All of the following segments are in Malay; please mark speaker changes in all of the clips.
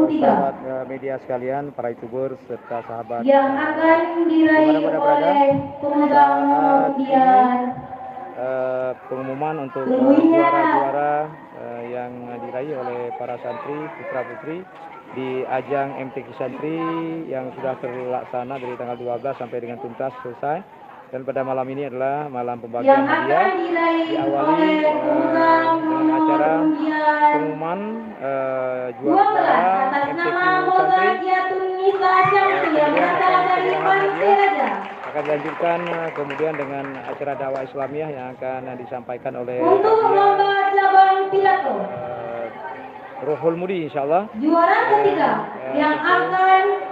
Speaker 1: sahabat media sekalian, para YouTuber serta sahabat
Speaker 2: yang akan diraih oleh pemegang nomor undian.
Speaker 1: Pengumuman untuk
Speaker 2: Tungguinnya.
Speaker 1: juara-juara yang diraih oleh para santri putra putri di ajang MTQ Santri yang sudah terlaksana dari tanggal 12 sampai dengan tuntas selesai. Dan pada malam ini adalah malam pembagian hadiah, diawali dengan acara pengumuman juara MTQ Santri. Kemudian akan penyerahan hadiah akan dilanjutkan kemudian dengan acara dakwah Islamiyah yang akan disampaikan oleh Rohul Mudi, insyaallah.
Speaker 2: Juara ketiga yang akan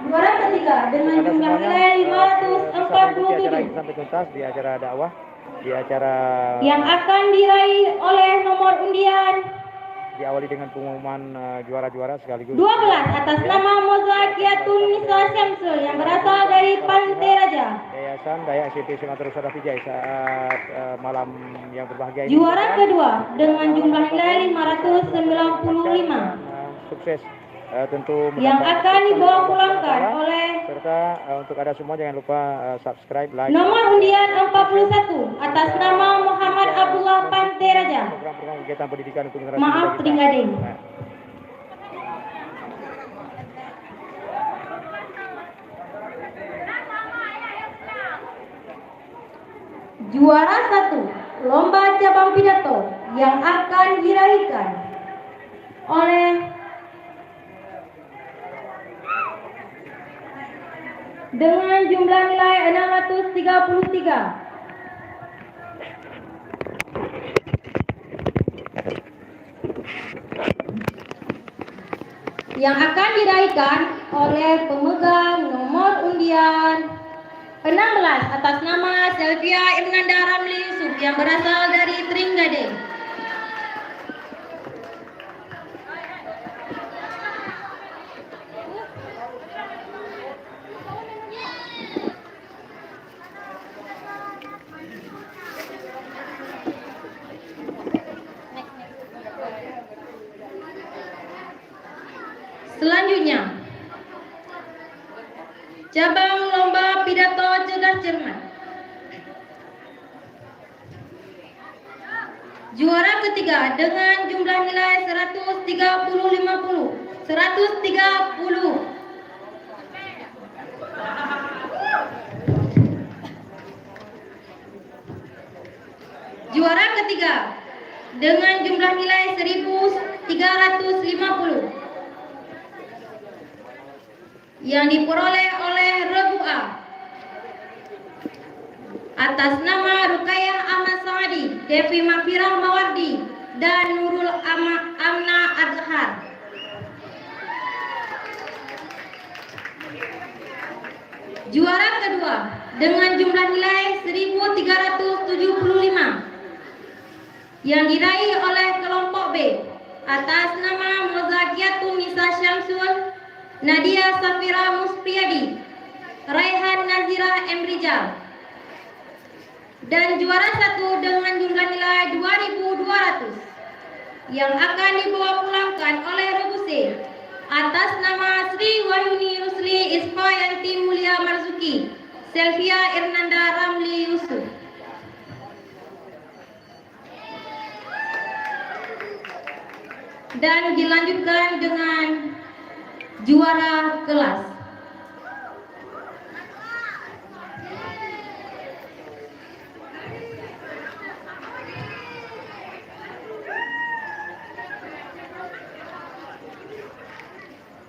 Speaker 2: juara ketiga dengan jumlah nilai 543
Speaker 1: acara ini sampai tuntas di acara dakwah, di acara
Speaker 2: yang akan diraih oleh nomor undian
Speaker 1: diawali dengan pengumuman juara-juara sekaligus
Speaker 2: 12 atas nama Mozakiatun Nisa Syamsul yang berasal dari Pantai Raja.
Speaker 1: Yayasan Dayak SMP Sumatera Utara Vijay saat malam yang berbahagia ini.
Speaker 2: Juara kedua dengan jumlah nilai 595.
Speaker 1: Sukses tentu
Speaker 2: yang akan dibawa pulangkan oleh
Speaker 1: serta untuk ada semua jangan lupa subscribe, like.
Speaker 2: Nomor undian 41 atas nama Muhammad Abdullah Pantai Raja.
Speaker 1: Program-program kegiatan pendidikan untuk generasi
Speaker 2: Maaf Tringgading. Juara 1 lomba cabang pidato yang akan diraihkan oleh dengan jumlah nilai 633 yang akan diraihkan oleh pemegang nomor undian 16 atas nama Selvia Irnanda Ramli Yusuf yang berasal dari Tringgading. Selanjutnya, cabang lomba pidato cerdas cermat. Juara ketiga dengan jumlah nilai 130. Juara ketiga dengan jumlah nilai 1350 yang diperoleh oleh Rebu A atas nama Rukayah Ahmad Saadi, Devi Mafirah Mawardi, dan Nurul Amna Adhar. Juara kedua dengan jumlah nilai 1375 yang diraih oleh kelompok B atas nama Mozakiatun Nisa Syamsul, Nadia Safira Muspriyadi, Raihan Nazira M. Rijal. Dan juara 1 dengan jumlah nilai 2.200 yang akan dibawa pulangkan oleh Rebu C atas nama Sri Wahyuni Rusli Isfayanti Mulia Marzuki, Selvia Irnanda Ramli Yusuf. Dan dilanjutkan dengan juara kelas.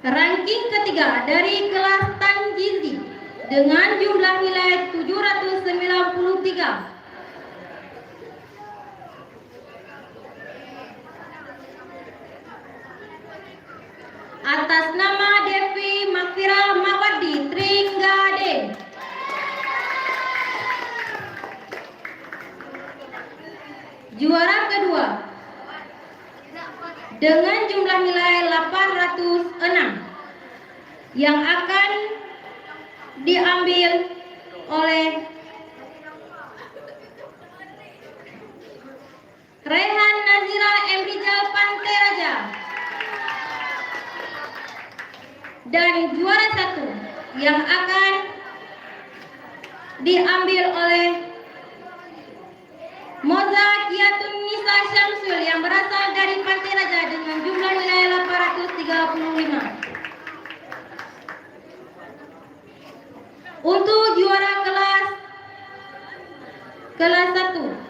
Speaker 2: Ranking ketiga dari kelas Tanjizi dengan jumlah nilai 793. Atas nama Devi Mafirah Mawardi, Tringgading. Juara kedua dengan jumlah nilai 806 yang akan diambil oleh Raihan Nazira M. Rijal Pantai Raja. Dan juara 1 yang akan diambil oleh Moza Kiatun Nisa Syamsul yang berasal dari Pantai Raja dengan jumlah nilai 835. Untuk juara kelas 1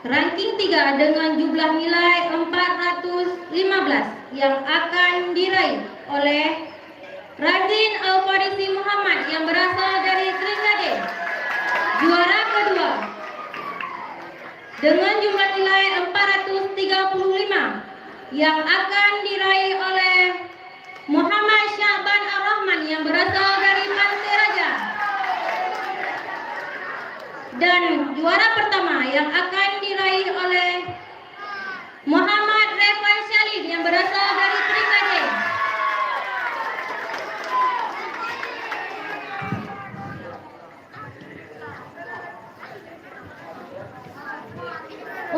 Speaker 2: ranking 3 dengan jumlah nilai 415 yang akan diraih oleh Razin Al-Farisi Muhammad yang berasal dari Trinidad. Juara kedua dengan jumlah nilai 435 yang akan diraih oleh Muhammad Syahban Ar-Rahman yang berasal dari Pantai Raja. Dan juara pertama yang akan diraih oleh Muhammad Refan Syalid yang berasal dari Trinidad.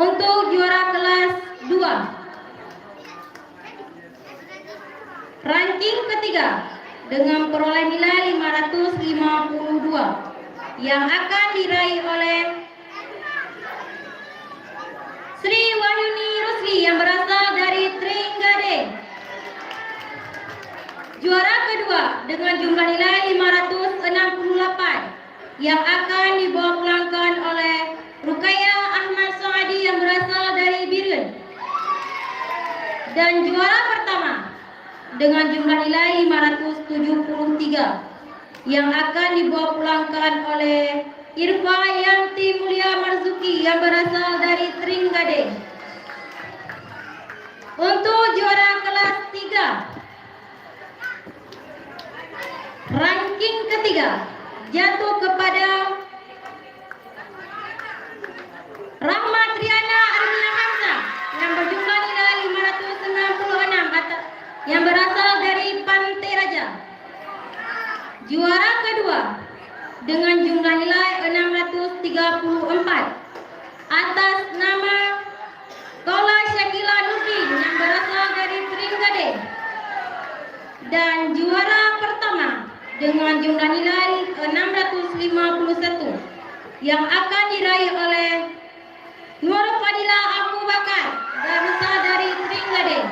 Speaker 2: Untuk juara kelas 2, ranking ketiga dengan perolehan nilai 552 yang akan diraih oleh Sri Wahyuni Rusli yang berasal dari Trinidad. Juara kedua dengan jumlah nilai 568 yang akan dibawa pulangkan oleh Rukaya Ahmad Soadi yang berasal dari Birun. Dan juara pertama dengan jumlah nilai 573 yang akan dibawa pulangkan oleh Irfa Yanti Mulia Marzuki yang berasal dari Trinidad. Untuk juara kelas 3, ranking ketiga jatuh kepada Rahmat Riana Armina Hamzah yang berjumlah nilai 596 yang berasal dari Pantai Raja. Juara kedua dengan jumlah nilai 634 atas nama Kola Syakila Nurdin yang berasal dari Trinidad. Dan juara pertama dengan jumlah nilai 651 yang akan diraih oleh Nur Fadila Abu Bakar berasal dari Trinidad.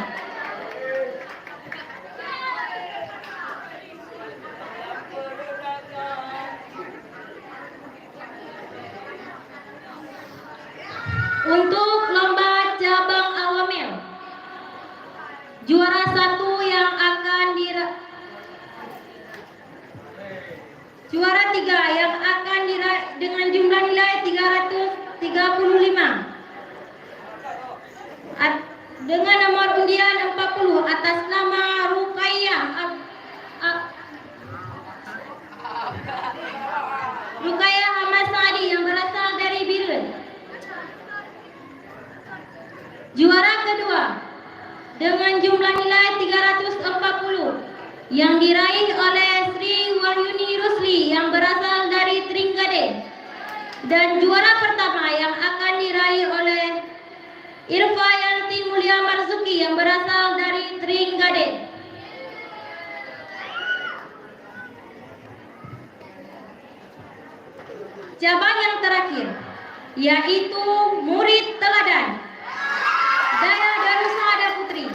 Speaker 2: Untuk lomba cabang awamil, juara 1 yang akan juara 3 yang akan diraih dengan jumlah nilai 335 dengan nomor undian 40 atas nama Rukaya Ahmad Saadi yang berasal dari Birun. Juara kedua dengan jumlah nilai 340 yang diraih oleh Sri Wahyuni Rusli yang berasal dari Trinidad. Dan juara pertama yang akan diraih oleh Irfa Yanti Mulia Marzuki yang berasal dari Trinidad. Cabang yang terakhir yaitu murid teladan Daya Darusada Putri.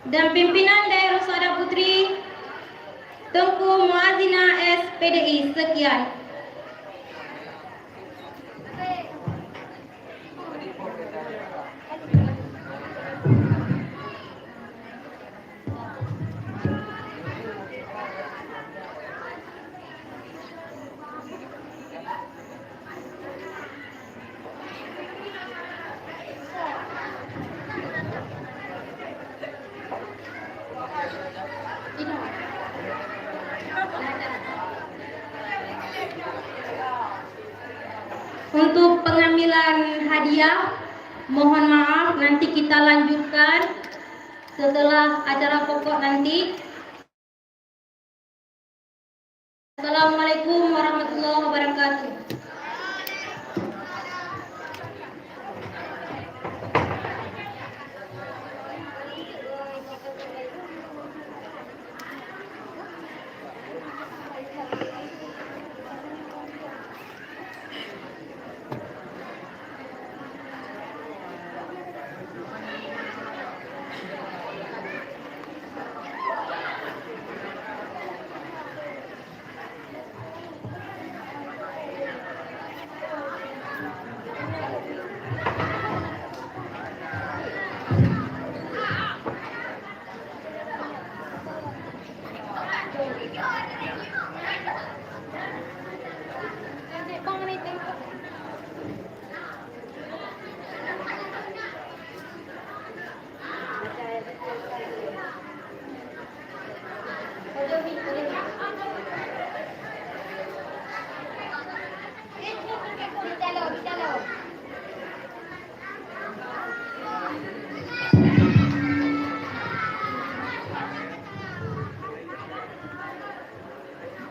Speaker 2: dan pimpinan daerah Sada Putri Tengku Muazina SPDI. Sekian. Untuk pengambilan hadiah, mohon maaf nanti kita lanjutkan setelah acara pokok nanti. Assalamualaikum warahmatullahi wabarakatuh.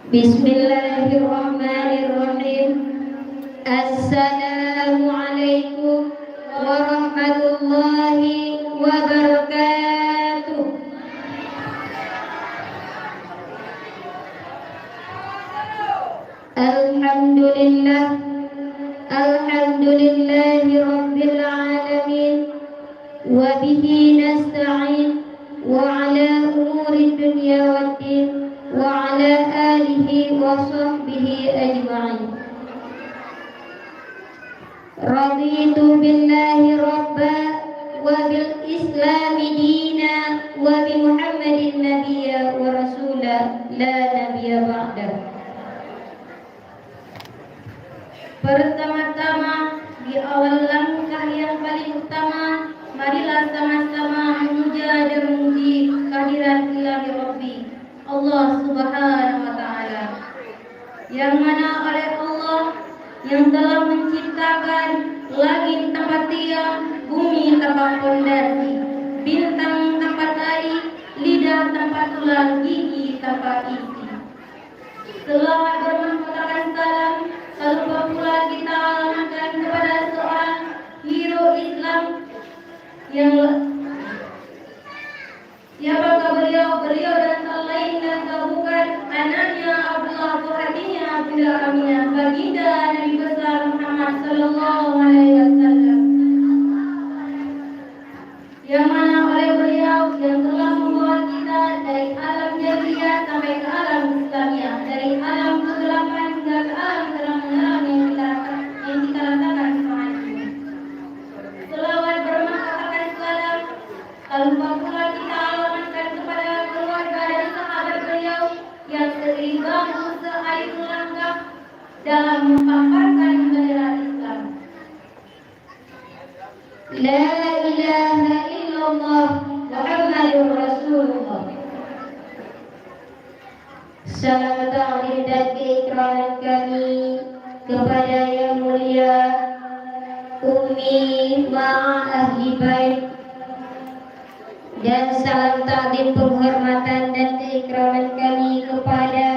Speaker 2: Bismillahirrahmanirrahim. Assalamualaikum warahmatullahi wabarakatuh. Alhamdulillah, alhamdulillahi rabbil alamin, wa bihi nasta'in, wa ala umuri dunya waddin, wa ala alihi wa sahbihi ajma'in. Raditu billahi rabba wa bil islami dina wa bi Muhammadin nabiyya wa rasula la nabiyya ba'da. Pertama-tama, di awal langkah yang paling utama, marilah sama-sama memuja dan memuji kehadirat Ilahi Rabbi Allah Subhanahu wa Ta'ala, yang mana oleh Allah yang telah menciptakan langit tanpa tiang, bumi tanpa fondasi, bintang tanpa tai, lidah tanpa tulang, gigi tanpa isi. Selamat bermanfaatkan salam, tak lupa pula kita alamatkan kepada seorang hero Islam yang siapakah beliau? Beliau dan tak lain dan tak bukan anaknya Abdullah, hatinya Bunda Aminah, baginda Nabi besar Muhammad sallallahu alaihi wasallam, yang mana oleh beliau yang telah membawa kita dari alam jahiliyah sampai ke alam Islamiyah, dari alam kegelapan hingga ke alam terang-terang yang kita rasakan sekarang ini. Selawat bermanfaatkan salam, tak lupa pula kita alamatkan kepada keluarga dan sahabat beliau yang seiring bangku seair langkah dalam memaparkan bendera Islam. La ilaha illallah Muhammadur Rasulullah. Salam ta'zim dan keikraman kami kepada yang mulia Ummi ma'a ahli bait, dan salam ta'zim penghormatan dan keikraman kami kepada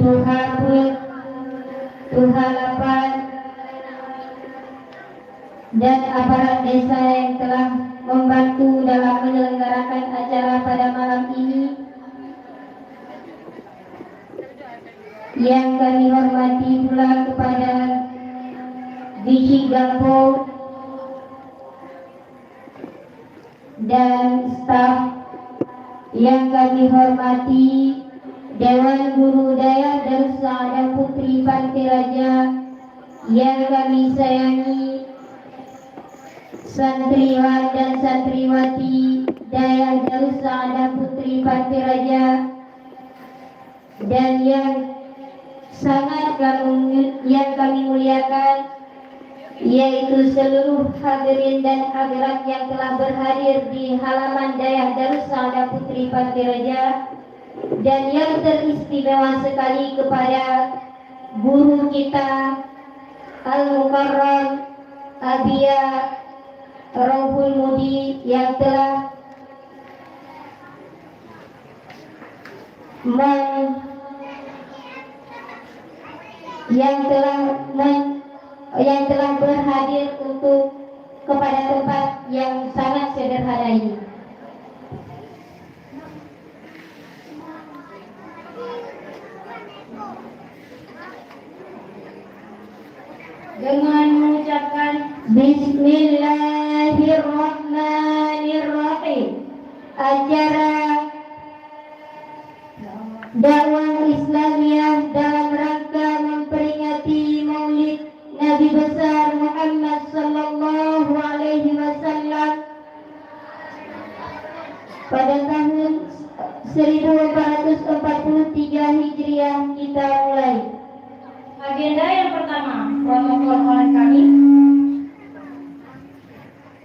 Speaker 2: Tuhan Put, Tuhan Lapan, dan aparat desa yang telah membantu dalam menyelenggarakan acara pada malam ini. Yang kami hormati pula kepada Vichy Gapo dan staf yang kami hormati, Dewan Guru Daya Darus Saadah Putri Panti Raja yang kami sayangi, santriwan dan santriwati Daya Darus Saadah Putri Panti Raja, dan yang kami muliakan, yaitu seluruh hadirin dan hadirat yang telah berhadir di halaman Daya Darus Saadah Putri Panti Raja, dan yang teristimewa sekali kepada guru kita Al-Mukarram Abia Rauhul Mudi yang telah berhadir untuk kepada tempat yang sangat sederhana ini. Dengan mengucapkan Bismillahirrahmanirrahim, acara dakwah Islamiyah dalam rangka memperingati Maulid Nabi besar Muhammad sallallahu alaihi wasallam pada tahun 1443 Hijriah kita mulai. Agenda yang pertama, protokol oleh kami.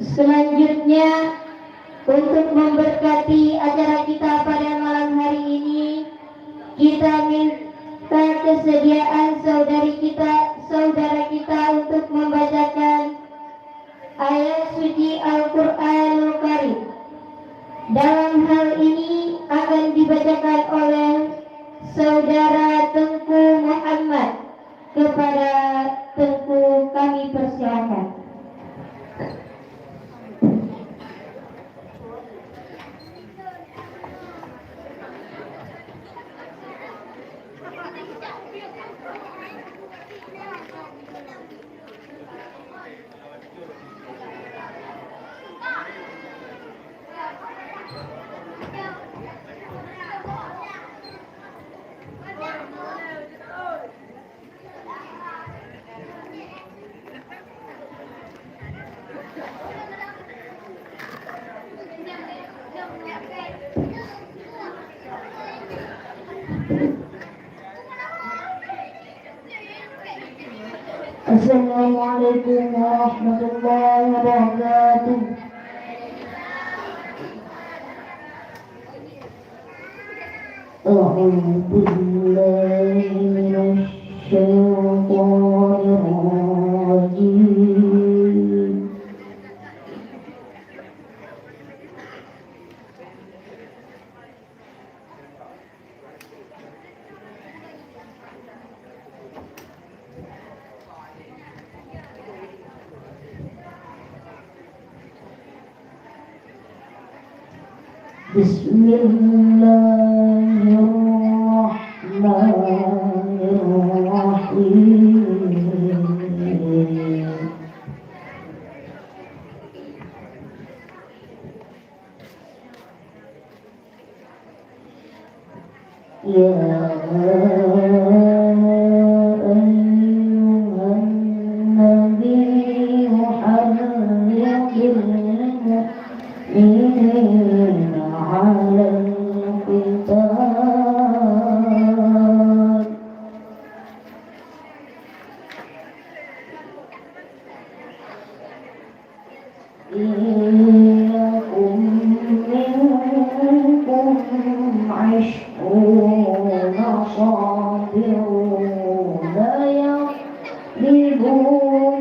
Speaker 2: Selanjutnya, untuk memberkati acara kita pada malam hari ini, kita minta kesediaan saudara kita untuk membacakan ayat suci Al-Quranul Karim. Dalam hal ini akan dibacakan oleh saudara Tengku Muhammad. Kepada Tengku kami persilakan. Assalamualaikum warahmatullahi wabarakatuh. A'udzu billahi minasy syaithanir rajim. Bismillahirrahmanirrahim. Ya ayyuhan nabiy harriqil mu'minina 'alal qital. Iyakum minkum 'ishruna sabiruna yaghlibu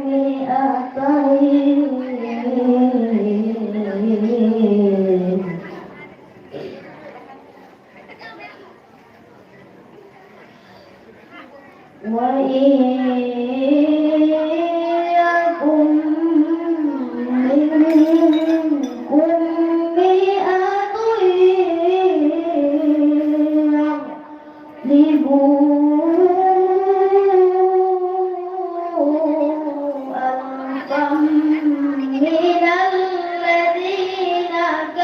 Speaker 2: mi'atayn. Wa iyyakum minkum mi'atun yaghlibu alfan minal ladzina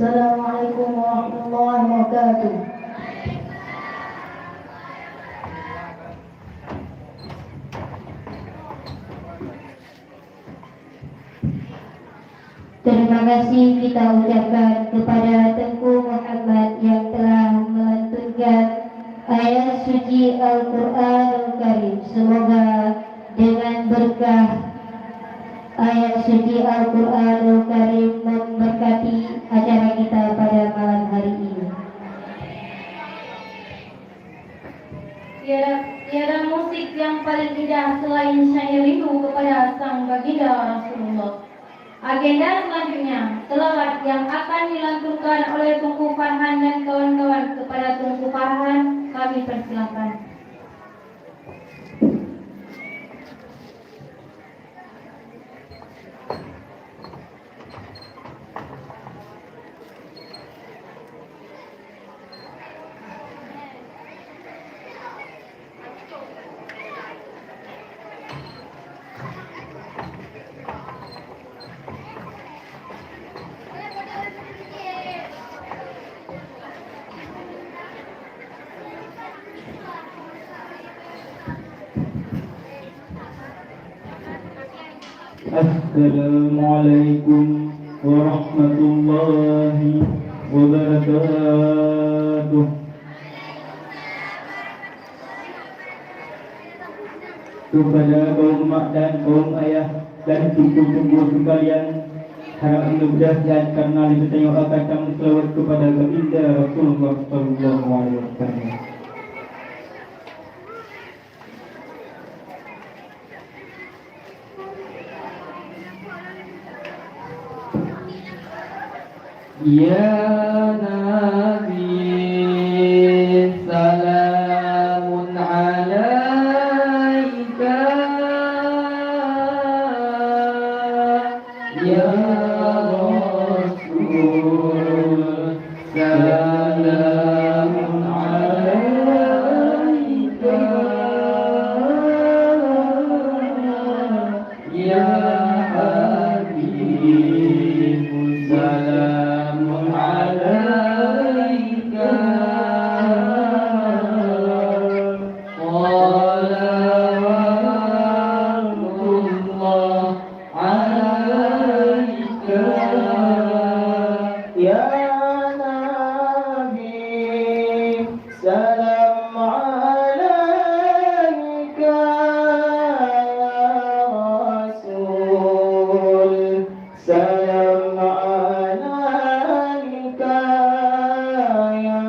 Speaker 2: Assalamualaikum warahmatullahi wabarakatuh. Terima kasih kita ucapkan kepada Tengku Muhammad yang telah melantunkan ayat suci suci Al-Quranul Karim memberkati acara kita pada malam hari ini. Tiada musik yang paling indah selain syair rindu kepada sang baginda Rasulullah. Agenda selanjutnya, selawat yang akan dilantunkan oleh Tunku Farhan dan kawan-kawan kepada Tunku Farhan, kami persilakan.
Speaker 3: Assalamualaikum warahmatullahi wabarakatuh. Kepada kaum mak dan kaum ayah dan tunggu-tunggu sekalian, harap mudah dan karena dibertanya akan kami selawat kepada baginda Rasulullah sallallahu alaihi wasallam. Ya Nabi, salamun alaika. Ya Rasul, salamun alaika. Ya Habib, salamun alaika. Salawatullah alaika. Ya Nabi, salam alaika. Ya Rasul, salam alaika. Ya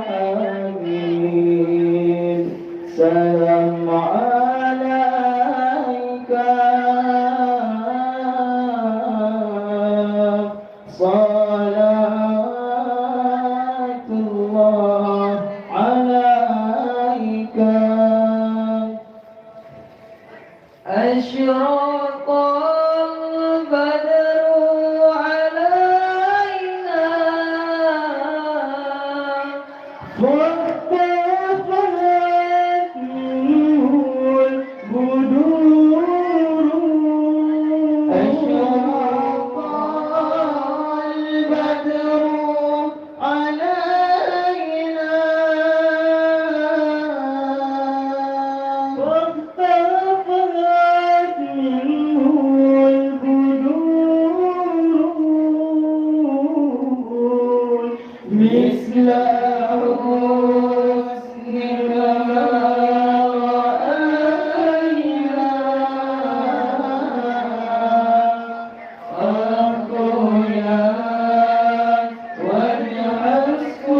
Speaker 3: Habib, salam alaika. Salatullah alaika. Asyraqal badru alaina, fattafahat nurul budur. Asyraqal badru alaina, fattafahat nurul budur. Misla husnika ma ra'ayna, aqoyat wajhasku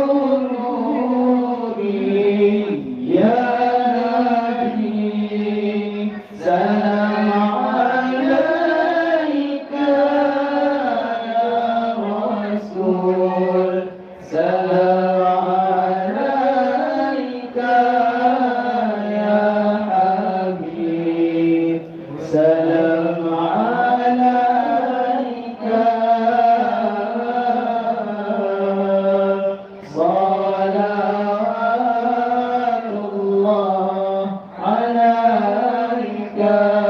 Speaker 3: nuri. Ya Nabi, salam alaika. Ya Rasul, salam alaika. Ya Habib, salam alaika. Salawatullah alaika.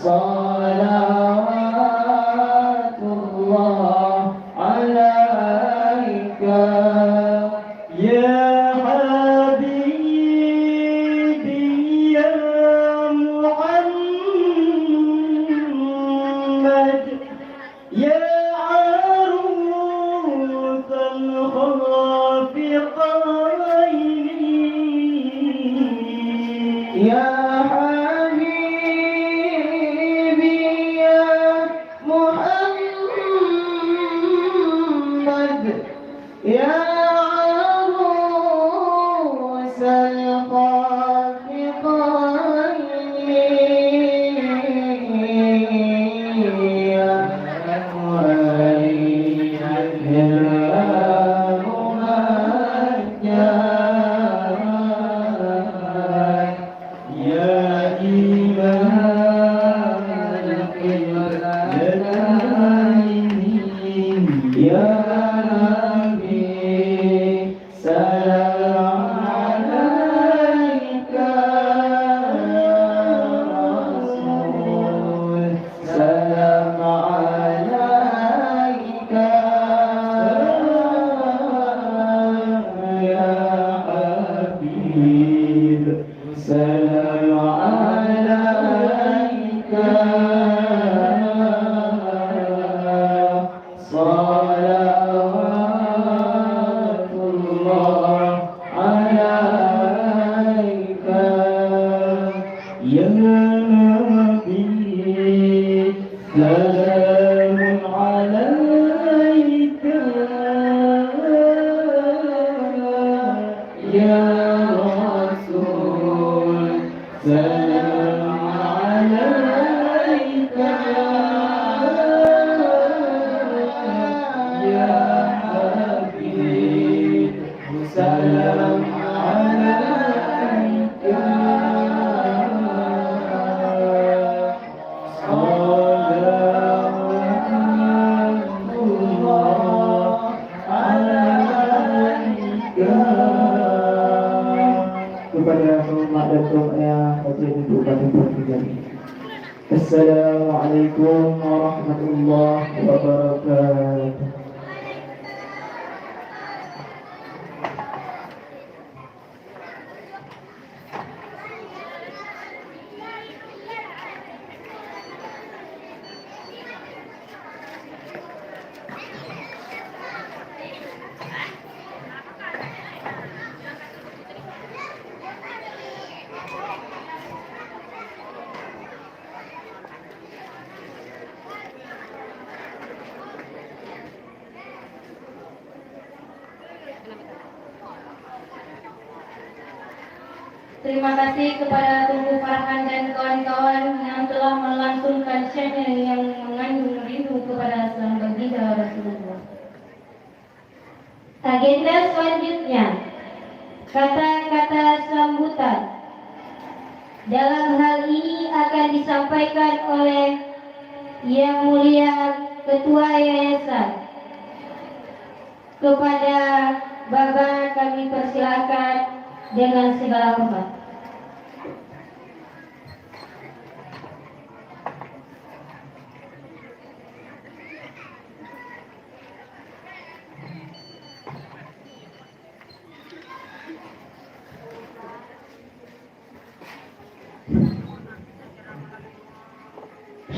Speaker 3: salawatullah alaika ya habibi ya Muhammad ya arusal khafiqaini ya يا عروس الخافقين يا Assalamualaikum warahmatullahi wabarakatuh.
Speaker 2: Terima kasih kepada Tunku Farhan dan kawan-kawan yang telah melangsungkan syair yang mengandung rindu kepada sang baginda Rasulullah. Agenda selanjutnya, kata-kata sambutan. Dalam hal ini akan disampaikan oleh Yang Mulia Ketua Yayasan. Kepada Bapak kami persilakan dengan segala hormat.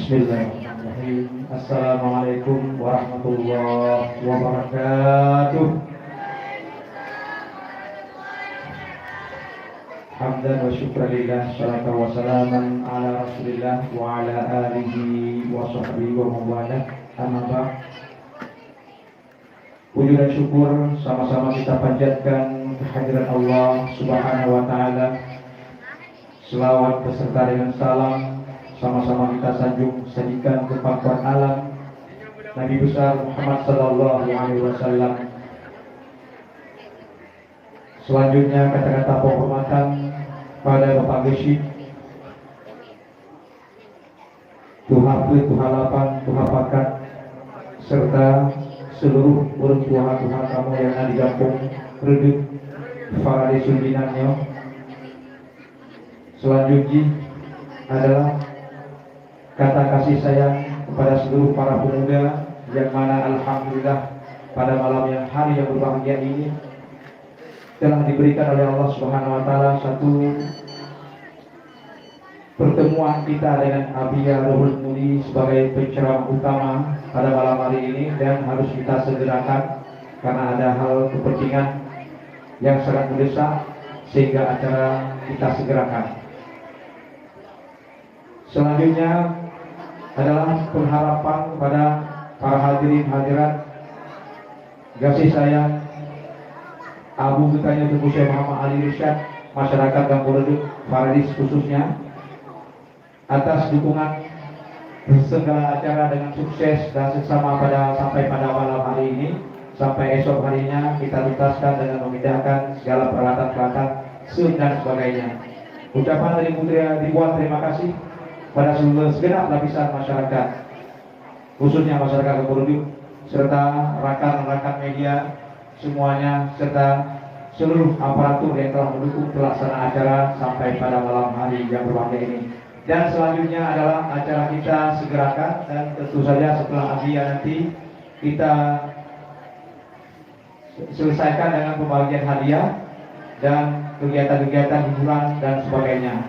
Speaker 1: Bismillahirrahmanirrahim. Assalamualaikum warahmatullahi wabarakatuh. Hamdan wa syukranillah, salatan wa salaman ala rasulillah wa ala alihi wa sahbihi wa mawalah. Amma ba'd. Puji dan syukur sama-sama kita panjatkan kehadiran Allah Subhanahu wa taala. Selawat beserta dengan salam sama-sama kita sanjung sajikan ke pakuan alam Nabi besar Muhammad sallallahu alaihi wasallam. Selanjutnya kata-kata penghormatan pada Bapak Gesyid, Tuhapli, Tuhalapan, Tuhapakat, serta seluruh orang tua kamu yang ada di kampung Redut Farade Sundinanyo. Selanjutnya adalah kata kasih sayang kepada seluruh para pemuda yang mana alhamdulillah pada malam yang hari yang berbahagia ini telah diberikan oleh Allah Subhanahu wa taala satu pertemuan kita dengan Abia Ruhul Mudi sebagai penceramah utama pada malam hari ini, dan harus kita segerakan karena ada hal kepentingan yang sangat mendesak sehingga acara kita segerakan. Selanjutnya adalah pengharapan kepada para hadirin hadirat kasih sayang Abu Betanya Tubuh Syekh Muhammad Ali Irsyad, masyarakat Ganggoreduk Paradis khususnya, atas dukungan segala acara dengan sukses dan seksama sampai pada malam hari ini. Sampai esok harinya kita tuntaskan dengan memindahkan segala peralatan-peralatan dan sebagainya. Ucapan dari ribuan terima kasih pada seluruh segenap lapisan masyarakat, khususnya masyarakat Ganggoreduk serta rekan-rekan media semuanya, serta seluruh aparatur yang telah mendukung pelaksanaan acara sampai pada malam hari yang berbahagia ini. Dan selanjutnya adalah acara kita segerakan, dan tentu saja setelah Abia nanti kita selesaikan dengan pembagian hadiah dan kegiatan-kegiatan hiburan dan sebagainya.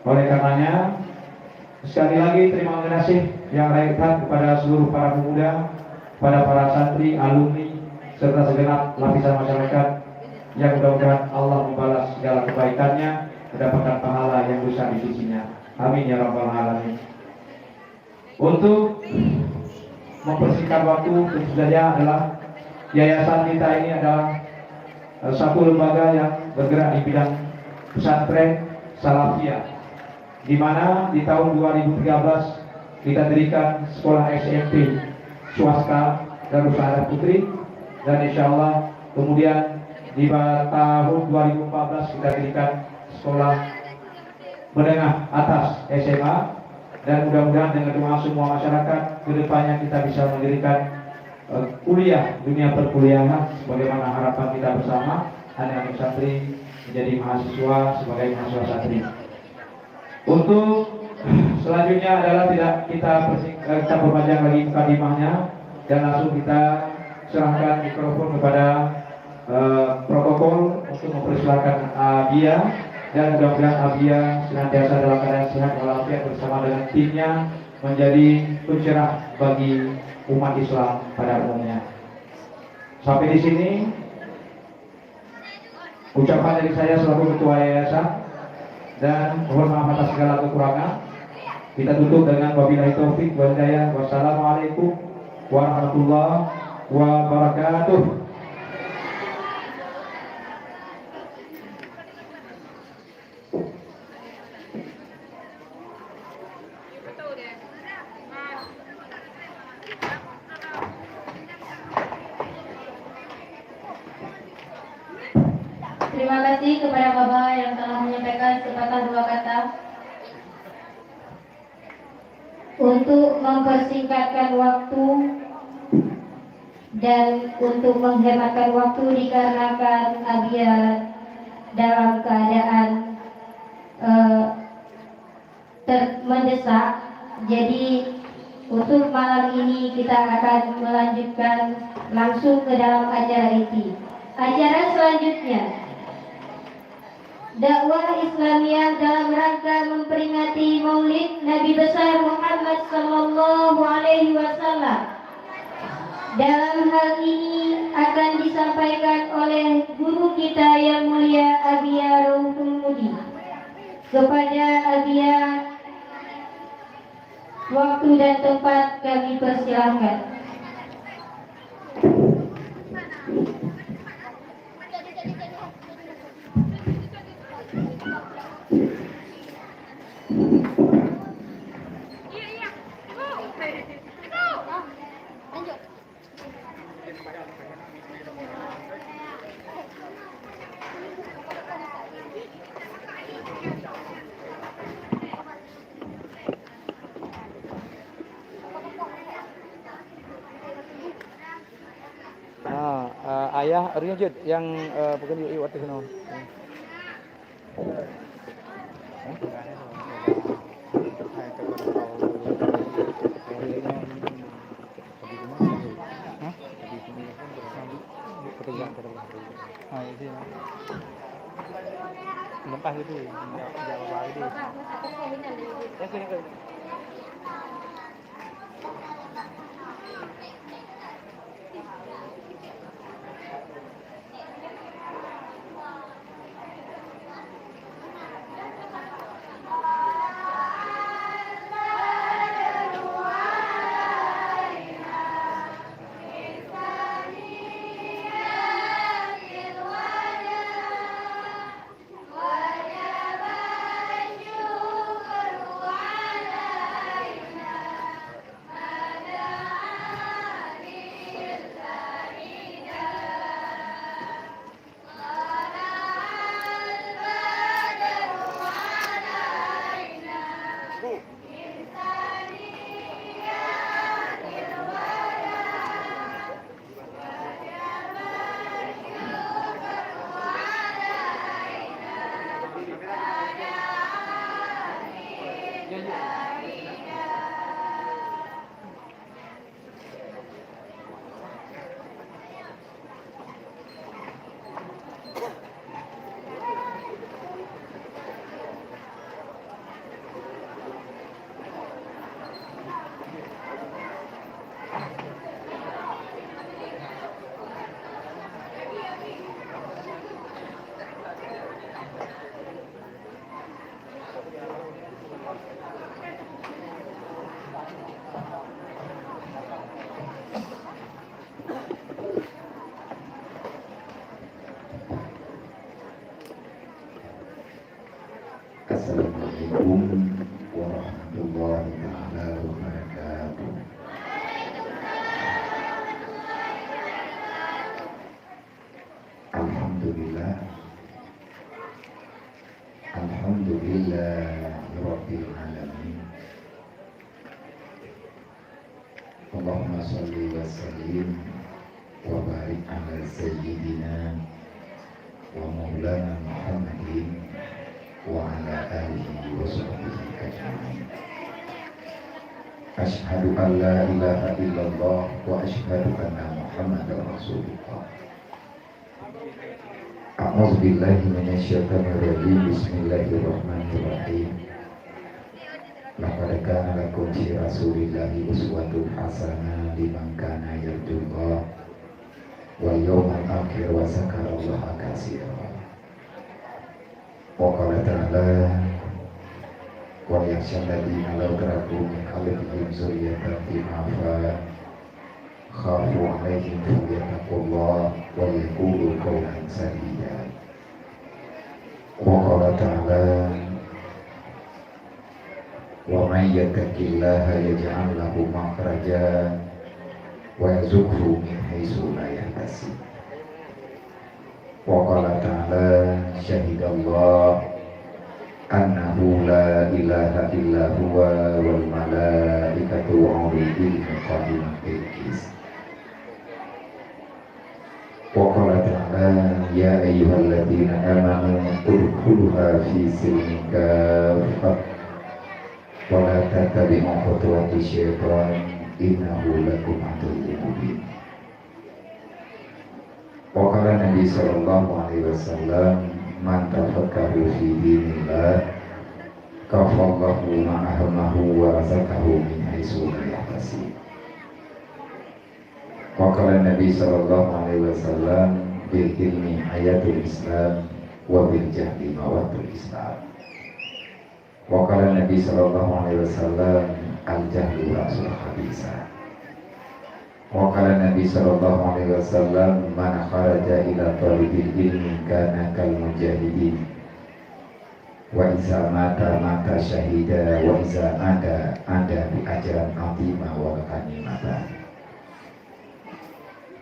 Speaker 1: Oleh karenanya, sekali lagi terima kasih yang raihan kepada seluruh para pemuda, pada para santri, alumni, serta segenap lapisan masyarakat yang mudah-mudahan Allah membalas segala kebaikannya, mendapatkan pahala yang besar di sisinya. Amin ya rabbal alamin. Untuk mempersingkat waktu, tentu saja adalah yayasan kita ini adalah satu lembaga yang bergerak di bidang pesantren salafiyah, di mana di tahun 2013 kita dirikan sekolah SMP swasta Darul Sa'adah Putri, dan insya Allah kemudian di tahun 2014 kita dirikan sekolah menengah atas SMA, dan mudah-mudahan dengan doa semua masyarakat kedepannya kita bisa mendirikan kuliah dunia perkuliahan sebagaimana harapan kita bersama, anak-anak santri menjadi mahasiswa sebagai mahasiswa santri. Untuk selanjutnya adalah tidak kita perpanjang lagi mukadimahnya, dan langsung kita serahkan mikrofon kepada protokol untuk mempersilakan Abia, dan mudah-mudahan Abia senantiasa dalam keadaan sehat walafiat bersama dengan timnya menjadi pencerah bagi umat Islam pada umumnya. Sampai di sini ucapan dari saya selaku ketua yayasan, dan mohon maaf atas segala kekurangan. Kita tutup dengan wabillahi taufik wal hidayah. Wassalamualaikum warahmatullahi wabarakatuh.
Speaker 2: Terima kasih kepada Bapak yang telah menyampaikan sepatah dua kata. Untuk mempersingkatkan waktu dan untuk menghematkan waktu dikarenakan Abia dalam keadaan mendesak, jadi untuk malam ini kita akan melanjutkan langsung ke dalam acara inti. Acara selanjutnya, dakwah Islamiyah dalam rangka memperingati Maulid Nabi besar Muhammad sallallahu alaihi wasallam. Dalam hal ini akan disampaikan oleh guru kita yang mulia Abia Ruhul Mudi. Kepada Abia, waktu dan tempat kami persilahkan.
Speaker 1: Ayah Arjun yang bukan di waktu sana. lepas itu. Jawab lagi deh. Ya sini ke.
Speaker 4: Assalamualaikum warahmatullahi taala wabarakatuh. Alhamdulillah. Alhamdulillahirabbil alamin. Allahumma shalli wa sallim wa barik ala sayyidina wa maulana Muhammadin wa ala alihi wa sahbihi ajma'in. Asyhadu an la ilaha illallah wa asyhadu anna Muhammadar Rasulullah. A'udzu billahi minasyaitonir rajim. Bismillahirrahmanirrahim. Laqad kana lakum fi Rasulillahi uswatun hasanah liman kana yarjullah wal yawmal akhir wa zakarallaha katsiran. Wa qala ta'ala wa yakhsha alladziina law taraku min khalfihim dzurriyyatan dha'afan khafu 'alaihim falyattaqullaha wa yaqulu qawlan sadida. Wa qala ta'ala wa may yattaqillaha yaj'al lahu makhraja wa yarzuqhu min haitsu la yahtasib. Wa qala ta'ala syahidallah annahu la ilaha illa huwa wal malaikatu wa ulul ilmi qa'iman bil qist. Wa qala ta'ala ya ayyuhalladzina amanu udkhuluha fi silmin kaffah wa la tattabi'u khutuwati syaitan innahu lakum aduwwun mubin. Waqala Nabi sallallahu alaihi wasallam man tafakkaru fi dinillah kafallahu ma'ahamahu wa razaqahu min haitsu la yahtasib. Waqala Nabi sallallahu alaihi wasallam bil ilmi hayatul Islam wa bil jahli mawatul Islam. Waqala Nabi sallallahu alaihi wasallam al jahlu ra'sul khabisa. Wa qala Nabi sallallahu alaihi wasallam man kharaja ila talibil ilmi kana kal mujahidin wa iza mata syahida wa iza ada bi ajran azima wa ghanimatan.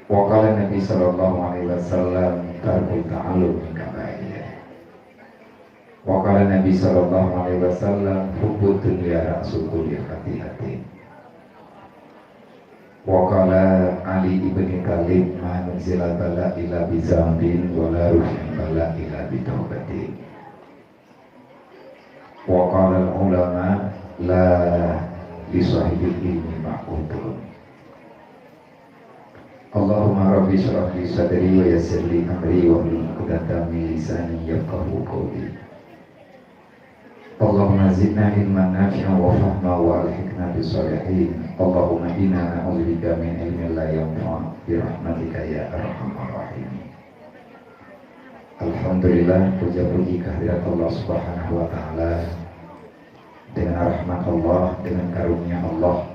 Speaker 4: Wa qala Nabi sallallahu alaihi wasallam tarkul ta'allum min kabair. Wa qala Nabi sallallahu alaihi wasallam hubbud dunya ra'sul kulli khati'atin. Wa qala Ali ibn Talib ma nuzila bala ila bizambin wa la rufi'a bala ila bitaubatin. Wa qala ulama la li sahibil ilmi ma'udun. Allahumma rabbi shrah li sadri wa yassir li amri wa hlul 'uqdatam min lisani yafqahu qawli. Allahumma zidna ilman nafi'an wa fahma wa alhiqna bisolihin. Allahumma inna na'udzubika min ilmin la yanfa' bi rahmatika ya arhamar rahimin. Alhamdulillah, puja-puji kehadirat Allah Subhanahu wa taala. Dengan rahmat Allah, dengan karunia Allah,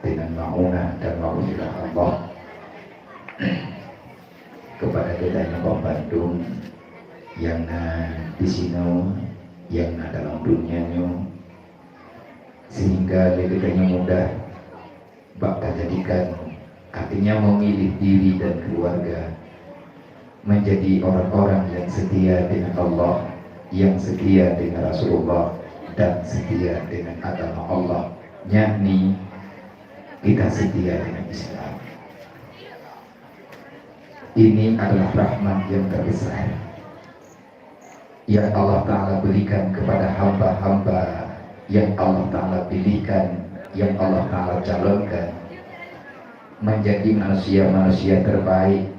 Speaker 4: dengan maunah dan maghfirah Allah kepada kita yang Bandung yang di sini yang dalam dunianya, sehingga kita mudah bakal jadikan, artinya memilih diri dan keluarga menjadi orang-orang yang setia dengan Allah, yang setia dengan Rasulullah, dan setia dengan agama Allah, yakni kita setia dengan Islam. Ini adalah rahmat yang terbesar yang Allah Ta'ala berikan kepada hamba-hamba yang Allah Ta'ala pilihkan, yang Allah Ta'ala calonkan menjadi manusia-manusia terbaik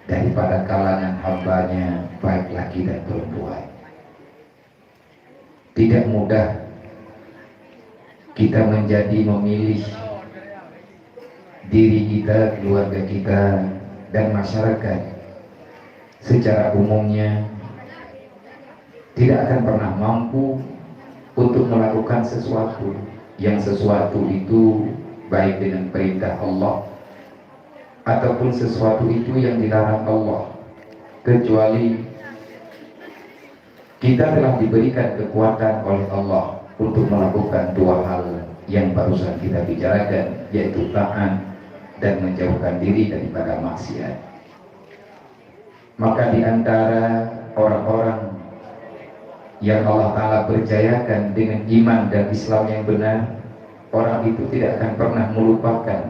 Speaker 4: daripada kalangan hambanya, baik laki dan perempuan. Tidak mudah kita menjadi memilih diri kita, keluarga kita, dan masyarakat secara umumnya tidak akan pernah mampu untuk melakukan sesuatu yang sesuatu itu baik dengan perintah Allah ataupun sesuatu itu yang dilarang Allah, kecuali kita telah diberikan kekuatan oleh Allah untuk melakukan dua hal yang barusan kita bicarakan, yaitu taat dan menjauhkan diri daripada maksiat. Maka di antara orang-orang yang Allah Ta'ala berjayakan dengan iman dan Islam yang benar, orang itu tidak akan pernah melupakan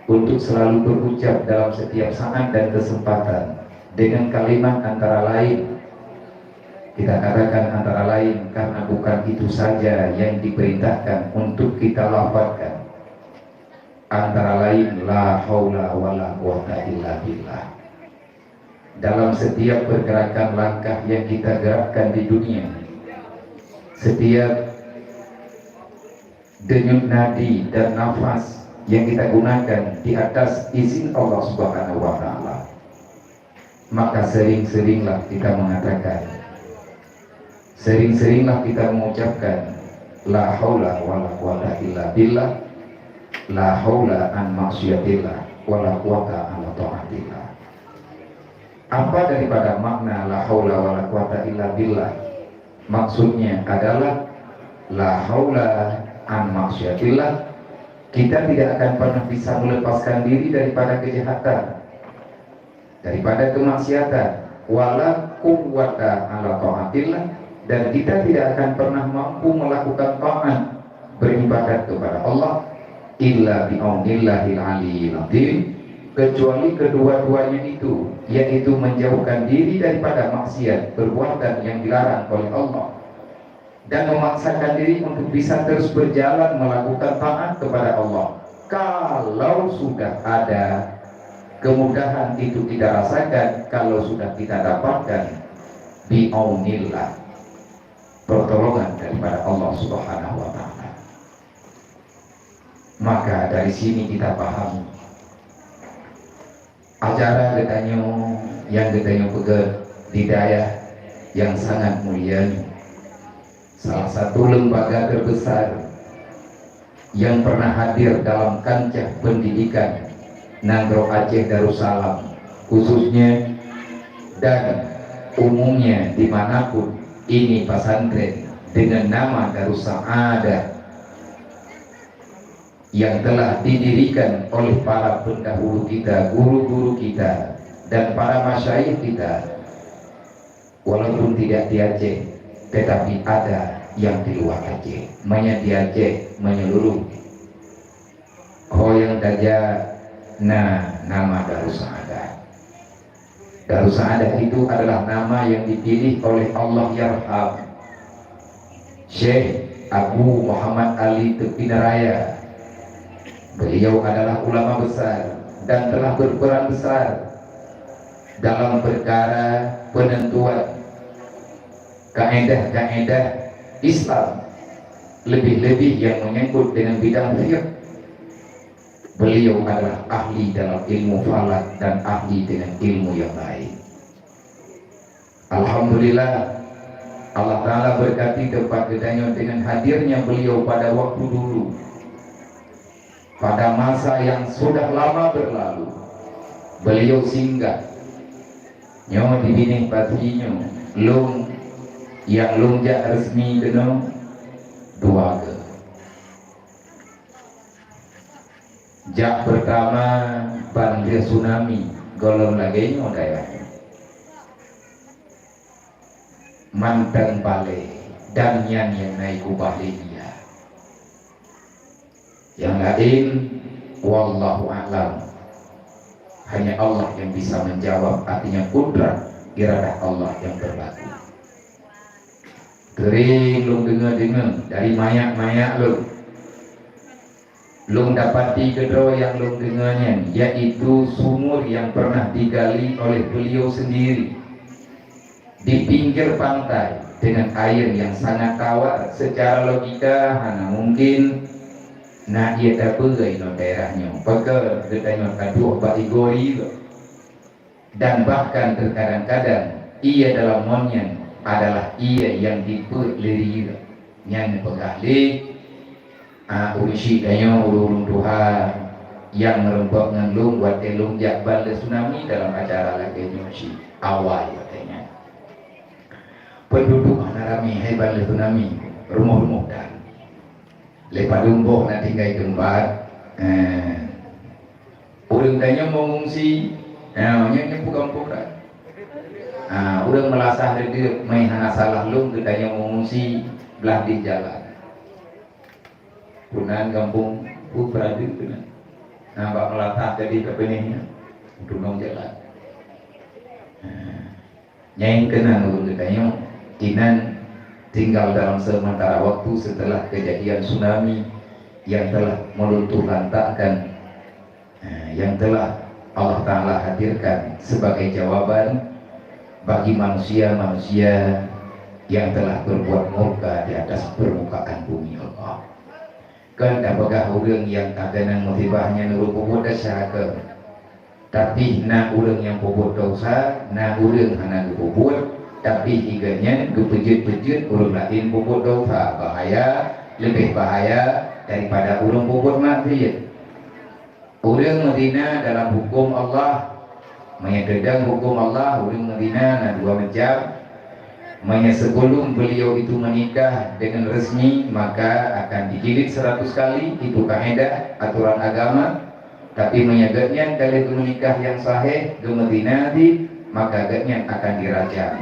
Speaker 4: untuk selalu berucap dalam setiap saat dan kesempatan dengan kalimat antara lain, kita katakan antara lain karena bukan itu saja yang diperintahkan untuk kita lafazkan, antara lain la haula wala quwata illa billah. Dalam setiap pergerakan langkah yang kita gerakkan di dunia, setiap denyut nadi dan nafas yang kita gunakan di atas izin Allah Subhanahu wa taala, maka sering-seringlah kita mengatakan, sering-seringlah kita mengucapkan la haula wala quwata illa billah, la haula an maksiatillah wala quwata an taatillah. Apa daripada makna la haula wala quwata illa billah? Maksudnya adalah la haula an maksiatillah, kita tidak akan pernah bisa melepaskan diri daripada kejahatan, daripada kemaksiatan, wala quwwata ala taatillah, dan kita tidak akan pernah mampu melakukan taat, beribadat kepada Allah illa bi'aunillahil aliyyil azim, kecuali kedua-duanya itu, yaitu menjauhkan diri daripada maksiat, perbuatan yang dilarang oleh Allah, dan memaksakan diri untuk bisa terus berjalan melakukan taat kepada Allah. Kalau sudah ada kemudahan itu kita rasakan, kalau sudah kita dapatkan bi'aunillah, pertolongan daripada Allah Subhanahu wa taala. Maka dari sini kita paham acara yang getanyo pegat di daerah yang sangat mulia, salah satu lembaga terbesar yang pernah hadir dalam kancah pendidikan Nagro Aceh Darussalam khususnya dan umumnya dimanapun, ini pesantren dengan nama Darussaadah yang telah didirikan oleh para pendahulu kita, guru-guru kita, dan para masyayikh kita, walaupun tidak di Aceh, tetapi ada yang di luar Aceh, di Aceh menyeluruh. Hoyang daja, nah nama Darussaadah. Darussaadah itu adalah nama yang dipilih oleh Allah Yarham Syekh Abu Muhammad Ali Tepinaraya. Beliau adalah ulama besar dan telah berperan besar dalam perkara penentuan kaedah-kaedah Islam, lebih-lebih yang menyangkut dengan bidang fiqh. Beliau adalah ahli dalam ilmu falak dan ahli dengan ilmu yang lain. Alhamdulillah, Allah Ta'ala berkati tempat gedanya dengan hadirnya beliau pada waktu dulu, pada masa yang sudah lama berlalu. Beliau singgah nyo di bining patinya lung yang lungjak resmi denong dua ke. Jak pertama banjir tsunami golong lagi nyo daerahnya mantan balik dan yang naik ubah dia. Yang lain wallahu a'lam, hanya Allah yang bisa menjawab, artinya kudrat iradah Allah yang berlaku. Kering lung dengar dari mayak-mayak lung dapati kedua yang lung dengarnya, yaitu sumur yang pernah digali oleh beliau sendiri di pinggir pantai dengan air yang sangat tawar. Secara logika hanya mungkin nah ia tak berai no daerahnya peker ketanya kaduh baigori, dan bahkan terkadang-kadang ia dalam monyan adalah ia yang dipeliri yang pegahli urisi danya ulung Tuhan yang merembak ngelung buat elung jakbal tsunami dalam acara lagi si awal katanya. Penduduk narami hebat tsunami rumah-rumah dan lepas dumbuh nanti tinggal tempat orang tanya mengungsi yang bukan orang melasah dia main hana salah lung ketanya mengungsi belah di jalan punan kampung berada punan nampak melatah jadi kepeningnya untuk nong jalan nyaing kenang orang ketanya kinan tinggal dalam sementara waktu setelah kejadian tsunami yang telah meluntuh lantakkan, yang telah Allah Ta'ala hadirkan sebagai jawaban bagi manusia-manusia yang telah berbuat murka di atas permukaan bumi Allah. Kan apakah orang yang kagana musibahnya nurut pemuda syaka, tapi na orang yang pebut dosa, na orang hana pebut, tapi iganya gepejut-pejut urung lain puput dosa, bahaya, lebih bahaya daripada urung puput maksiat. Urang Medina dalam hukum Allah menyedang hukum Allah, urang Medina na 2 macam. Sebelum beliau itu menikah dengan resmi maka akan dijilid 100 kali, itu kaidah aturan agama. Tapi menyagatnya kalau itu menikah yang sahih di Medina maka agaknya akan dirajam.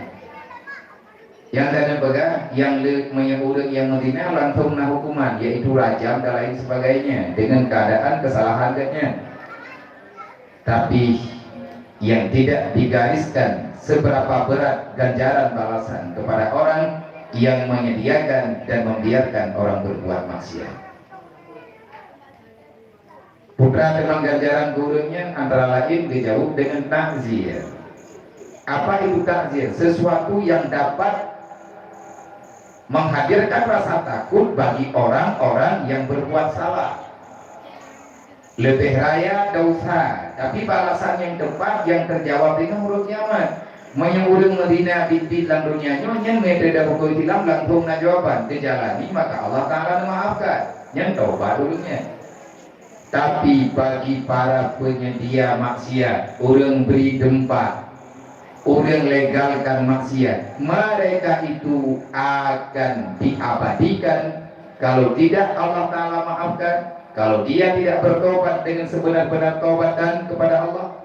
Speaker 4: Yang dan pegang yang menyebut yang Medina langsung na hukuman, yaitu rajam dan lain sebagainya dengan keadaan kesalahan katanya. Tapi yang tidak digariskan seberapa berat ganjaran balasan kepada orang yang menyediakan dan membiarkan orang berbuat maksiat. Putra memang ganjaran gurunya antara lain dijawab dengan takzir. Apa itu takzir? Sesuatu yang dapat menghadirkan rasa takut bagi orang-orang yang berbuat salah. Lebih raya dosa, tapi balasan yang tepat yang terjawab dengan huruf nyaman. Menyuruh Medina binti dalam dunia nyonya metode pokok Islam langsung na jawaban dijalani maka Allah Ta'ala memaafkan. Yang taubat dulunya. Tapi bagi para penyedia maksiat, orang beri tempat, orang legalkan maksiat, mereka itu akan diabadikan. Kalau tidak Allah Ta'ala maafkan, kalau dia tidak bertobat dengan sebenar-benar taubat kepada Allah,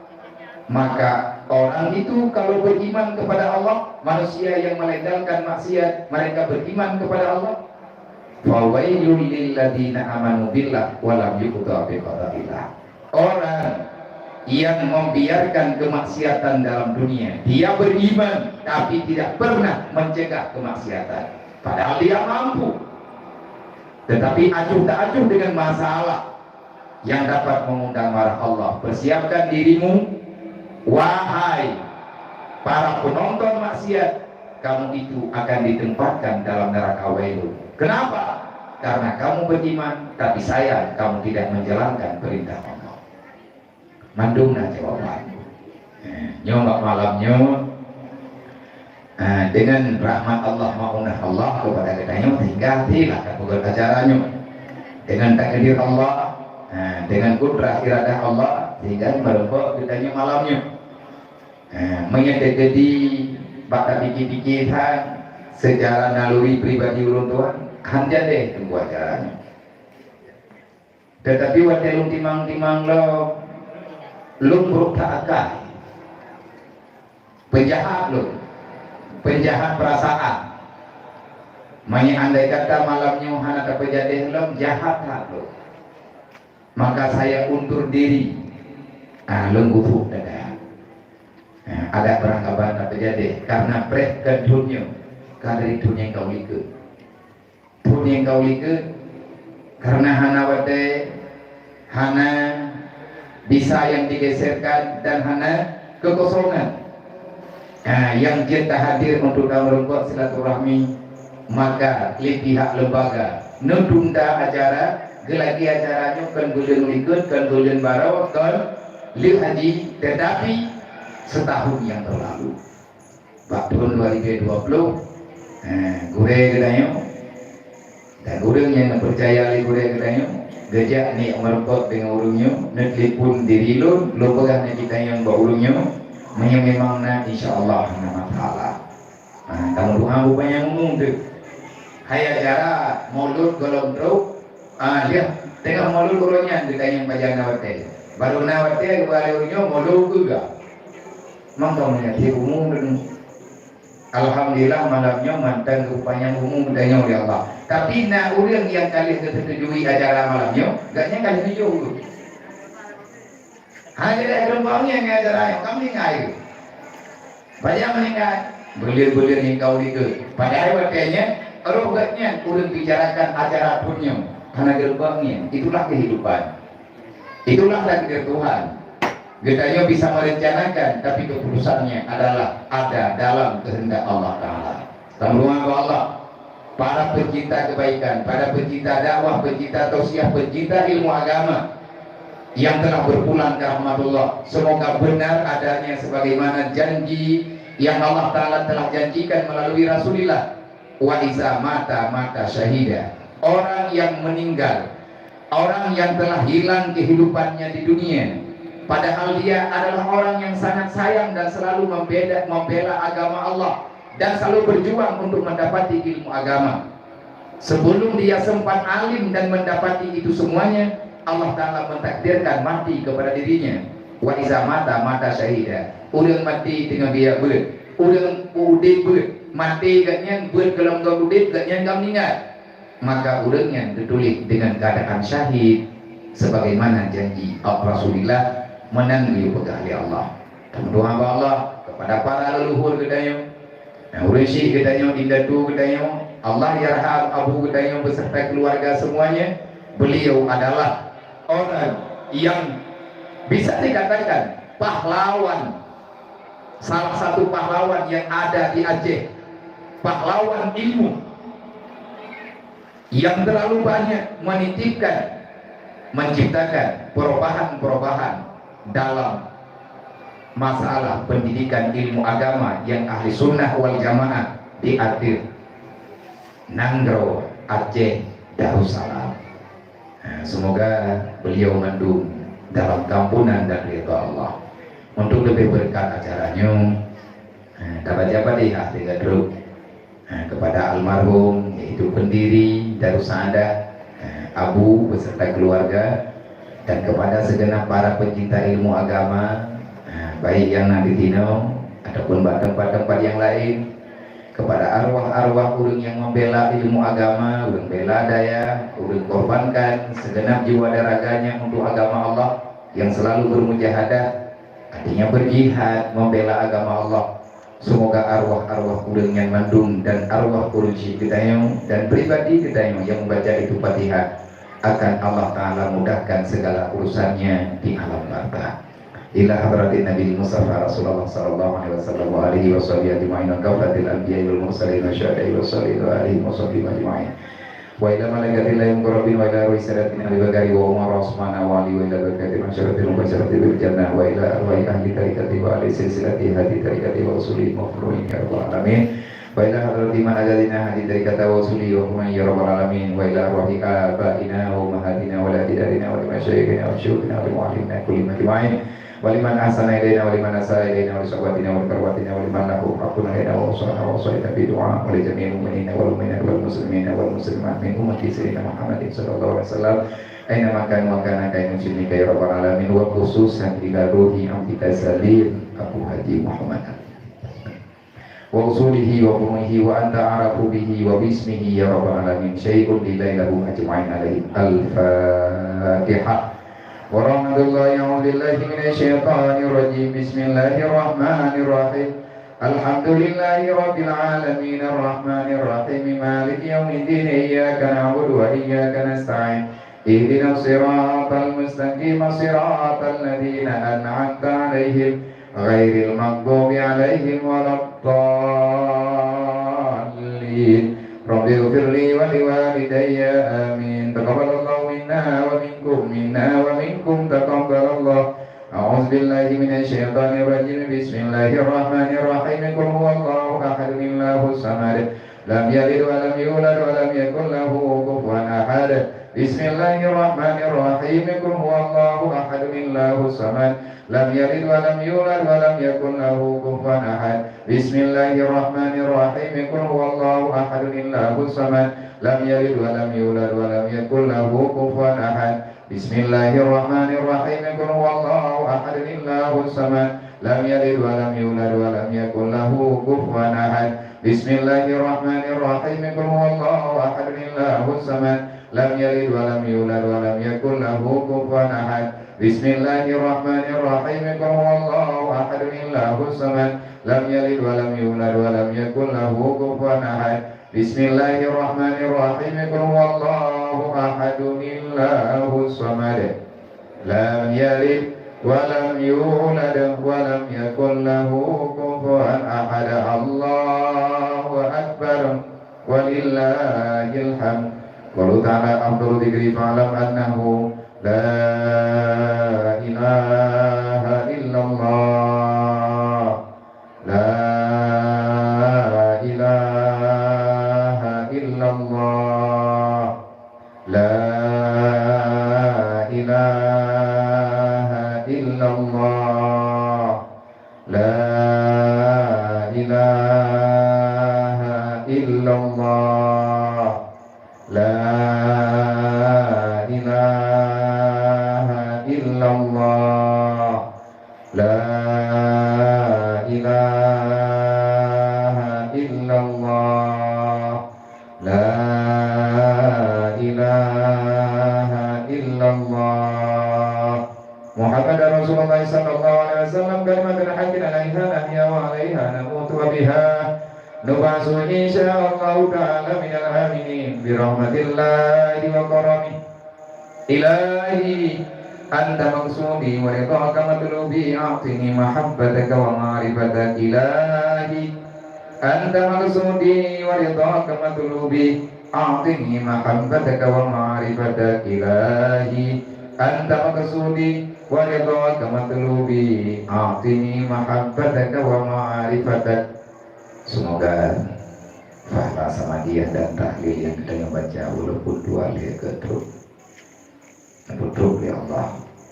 Speaker 4: maka orang itu kalau beriman kepada Allah, manusia yang melegalkan maksiat, mereka beriman kepada Allah. Fawailul lil ladzina amanu billah wa lam yuqta bi qadarillah. Orang yang membiarkan kemaksiatan dalam dunia, dia beriman tapi tidak pernah mencegah kemaksiatan, padahal dia mampu. Tetapi acuh tak acuh dengan masalah yang dapat mengundang marah Allah. Persiapkan dirimu, wahai para penonton maksiat, kamu itu akan ditempatkan dalam neraka Wailun. Kenapa? Karena kamu beriman, tapi sayang kamu tidak menjalankan perintah Allah. Mandungna jawaban. Nyomak malamnya dengan rahmat Allah, maunah Allah kepada kitanya, sehingga silakan bukan acaranya dengan takdir Allah, dengan kudrah iradah Allah, sehingga merempok kitanya malamnya menyedekati bakal pikir-pikiran secara naluri pribadi ulun Tuhan hanya deh tunggu acaranya. Tetapi waktu timang-timang lo buruk tak akal, penjahat lo, penjahat perasaan. Andai kata malamnya hana terjadi lo jahat tak lo, maka saya undur diri. Lo gufuk dah. Ada perangkapan tak terjadi karena preh ke dunia, karena itu yang kau ikut. Dunia yang kau ikut karena hana wate, hana bisa yang digeserkan dan hana kekosongan. Yang kita hadir untuk merengkot silaturahmi, maka li pihak lembaga nutunda acara, gelagi acaranya kan gulen ikut, kan gulen barau, kan li haji, tetapi setahun yang terlalu, tahun 2020, gue gedanya, dan orang yang percaya li gue gedanya, gejak ni merengkot dengan urungnya, netlipun diri lo pegang kita yang bawa urungnya. Memang na insyaallah nama taala. Kamu doa rupanya ngomong tu. Hai acara maulud golong truk. Lihat tengah maulud golongnya ditanya pajang nawate. Baru nawate barunya maulud juga. Mangkongnya di umum. Alhamdulillah malamnya mantan rupanya umum ditanya oleh Allah. Tapi na orang yang kalian ketujui acara malamnya, gaknya kalian tuju. Hanya ada gelombangnya yang acara kami ngai. Banyak meninggal belir-belir yang kau itu. Padahal waktunya rogatnya kurang bicarakan acara punya karena gelombangnya. Itulah kehidupan. Itulah takdir Tuhan. Getanya bisa merencanakan, tapi keputusannya adalah ada dalam kehendak Allah Taala. Tamuan Allah. Para pencinta kebaikan, para pencinta dakwah, pencinta tausiah, pencinta ilmu agama yang telah berpulang ke rahmatullah, semoga benar adanya sebagaimana janji yang Allah Ta'ala telah janjikan melalui Rasulullah. Wa iza mata syahida, orang yang meninggal, orang yang telah hilang kehidupannya di dunia, padahal dia adalah orang yang sangat sayang dan selalu membela agama Allah dan selalu berjuang untuk mendapati ilmu agama. Sebelum dia sempat alim dan mendapati itu semuanya, Allah Ta'ala mentakdirkan mati kepada dirinya. Wa iza mata syahida, urang mati dengan dia beut, urang udip beut, mati gatnya beut kelam udip gatnya gak meninggal, maka urangnya ditulis dengan keadaan syahid sebagaimana janji Rasulullah menanggung pegawai Allah. Doa Allah kepada para leluhur gedanya, urisi gedanya, indatu gedanya, Allah yarham abu gedanya beserta keluarga semuanya. Beliau adalah orang yang bisa dikatakan pahlawan, salah satu pahlawan yang ada di Aceh, pahlawan ilmu yang terlalu banyak menitipkan, menciptakan perubahan-perubahan dalam masalah pendidikan ilmu agama yang ahli sunnah wal jamaah di Adir, Nanggro, Aceh, Darussalam. Semoga beliau mendung dalam kampunan dan ridha Allah. Untuk lebih berkat acaranya, dapat siapa di hati gadruk kepada almarhum yaitu pendiri Darussaada Abu beserta keluarga, dan kepada segenap para pencinta ilmu agama, baik yang nanti dino ataupun tempat-tempat yang lain, kepada arwah-arwah urang yang membela ilmu agama, urang bela daya, urang korbankan segenap jiwa dan raganya untuk agama Allah, yang selalu bermujahadah, artinya berjihad membela agama Allah. Semoga arwah-arwah urang yang mandung dan arwah urusi kita dan pribadi kita yang membaca itu Fatihah akan Allah Ta'ala mudahkan segala urusannya di alam barzakh. ila hadratin Nabi Mustafa Rasulullah sallallahu alaihi wasallam wa alihi wa sahbihi ajma'in wa kafatil anbiya'i wal mursalin wa syuhada'i wa salihin wa alihi wa sahbihi ajma'in wa ila malaikatil lahi muqarrabin wa ila ru'isaratin Abi Bakari wa Umar wa Utsman wa Ali wa ila barakatil masyaratil mubashsharatil bil jannah wa ila arwahi ahli tarikati wa ahli silsilati hadi tarikati wa usuli mafruhin ya rabbal alamin wa ila hadrati man ajadina hadi tarikata wa usuli wa hum ya rabbal alamin wa ila arwahi abaina wa ummahatina wa ladidarina wa limasyayikhina wa syuhina wa limu'allimina kulli majma'in waliman ahsana ilaina waliman asara ilaina wa sahabatina wa karwatina waliman lahu haqqun alaina wa usana wa usaita bi du'a wa li jami'il mu'minina wal mu'minat wal muslimina wal muslimat min ummati sayyidina Muhammadin sallallahu alaihi wasallam aina makan wa kana kain muslimin ya rabbal alamin wa khususan ila ruhi amtika salim Abu Haji Muhammad wa usulihi wa furu'ihi wa anta arafu bihi wa bismihi ya rabbal alamin syai'un lilailahu ajma'in alaihi al-fatihah ورحمة الله أعوذ بالله من الشيطان الرجيم بسم الله الرحمن الرحيم الحمد لله رب العالمين الرحمن الرحيم مالك يوم الدين إياك نعبد وإياك نستعين اهدنا الصراط المستقيم صراط الذين أنعمت عليهم غير المغضوب عليهم ولا الضالين رب اغفر لي ولوالدي آمين تقبل الله منا ومنكم تقبل الله أعوذ بالله من الشيطان الرجيم بسم الله الرحمن الرحيم قل هو الله أحد الله الصمد لم يلد ولم يولد ولم يكن له كفوا أحد بسم الله الرحمن الرحيم قل هو الله أحد الله الصمد لم يلد ولم يولد ولم يكن له كفوا أحد بسم الله الرحمن الرحيم قل هو الله أحد الله الصمد لم يلد ولم يولد ولم يكن له كفوا أحد بسم الله الرحمن الرحيم قل هو الله أحد الله الصمد لم يلد ولم يولد ولم يكن له كفوا أحد بسم الله الرحمن الرحيم قل هو الله أحد الله الصمد لم يلد ولم يولد ولم يكن له كفوا أحد بسم الله الرحمن الرحيم قل هو الله أحد الله الصمد لم يلد ولم يولد ولم يكن له كفوا أحد بسم الله الرحمن الرحيم قل هو الله أحد الله الصمد لم يلد ولم يولد ولم يكن له كفوا أحد الله أكبر ولله الحمد قالوا تعالى أفضل ذكر فاعلم أنه لا إله إلا الله لا إله إلا الله لا إله إلا الله لا إله إلا الله لا إله إلا الله لا إله إلا الله لا إله إلا الله محمد رسول الله صلى الله عليه وسلم كلمة الحق عليها نحيا وعليها نموت وبها نبعث إن شاء الله تعالى من الآمنين برحمة الله وكرمه إلهي أنت مقصودي ورضاك مطلوبي أعطني محبتك ومعرفتك إلهي أنت مقصودي ورضاك مطلوبي أعطني محبتك ومعرفتك إلهي أنت مقصودي ورضاك مطلوبي أعطني محبتك ومعرفتك. Semoga fahla samadiyah dan tahlil yang kita baca walaupun dua kali ketuk ya Allah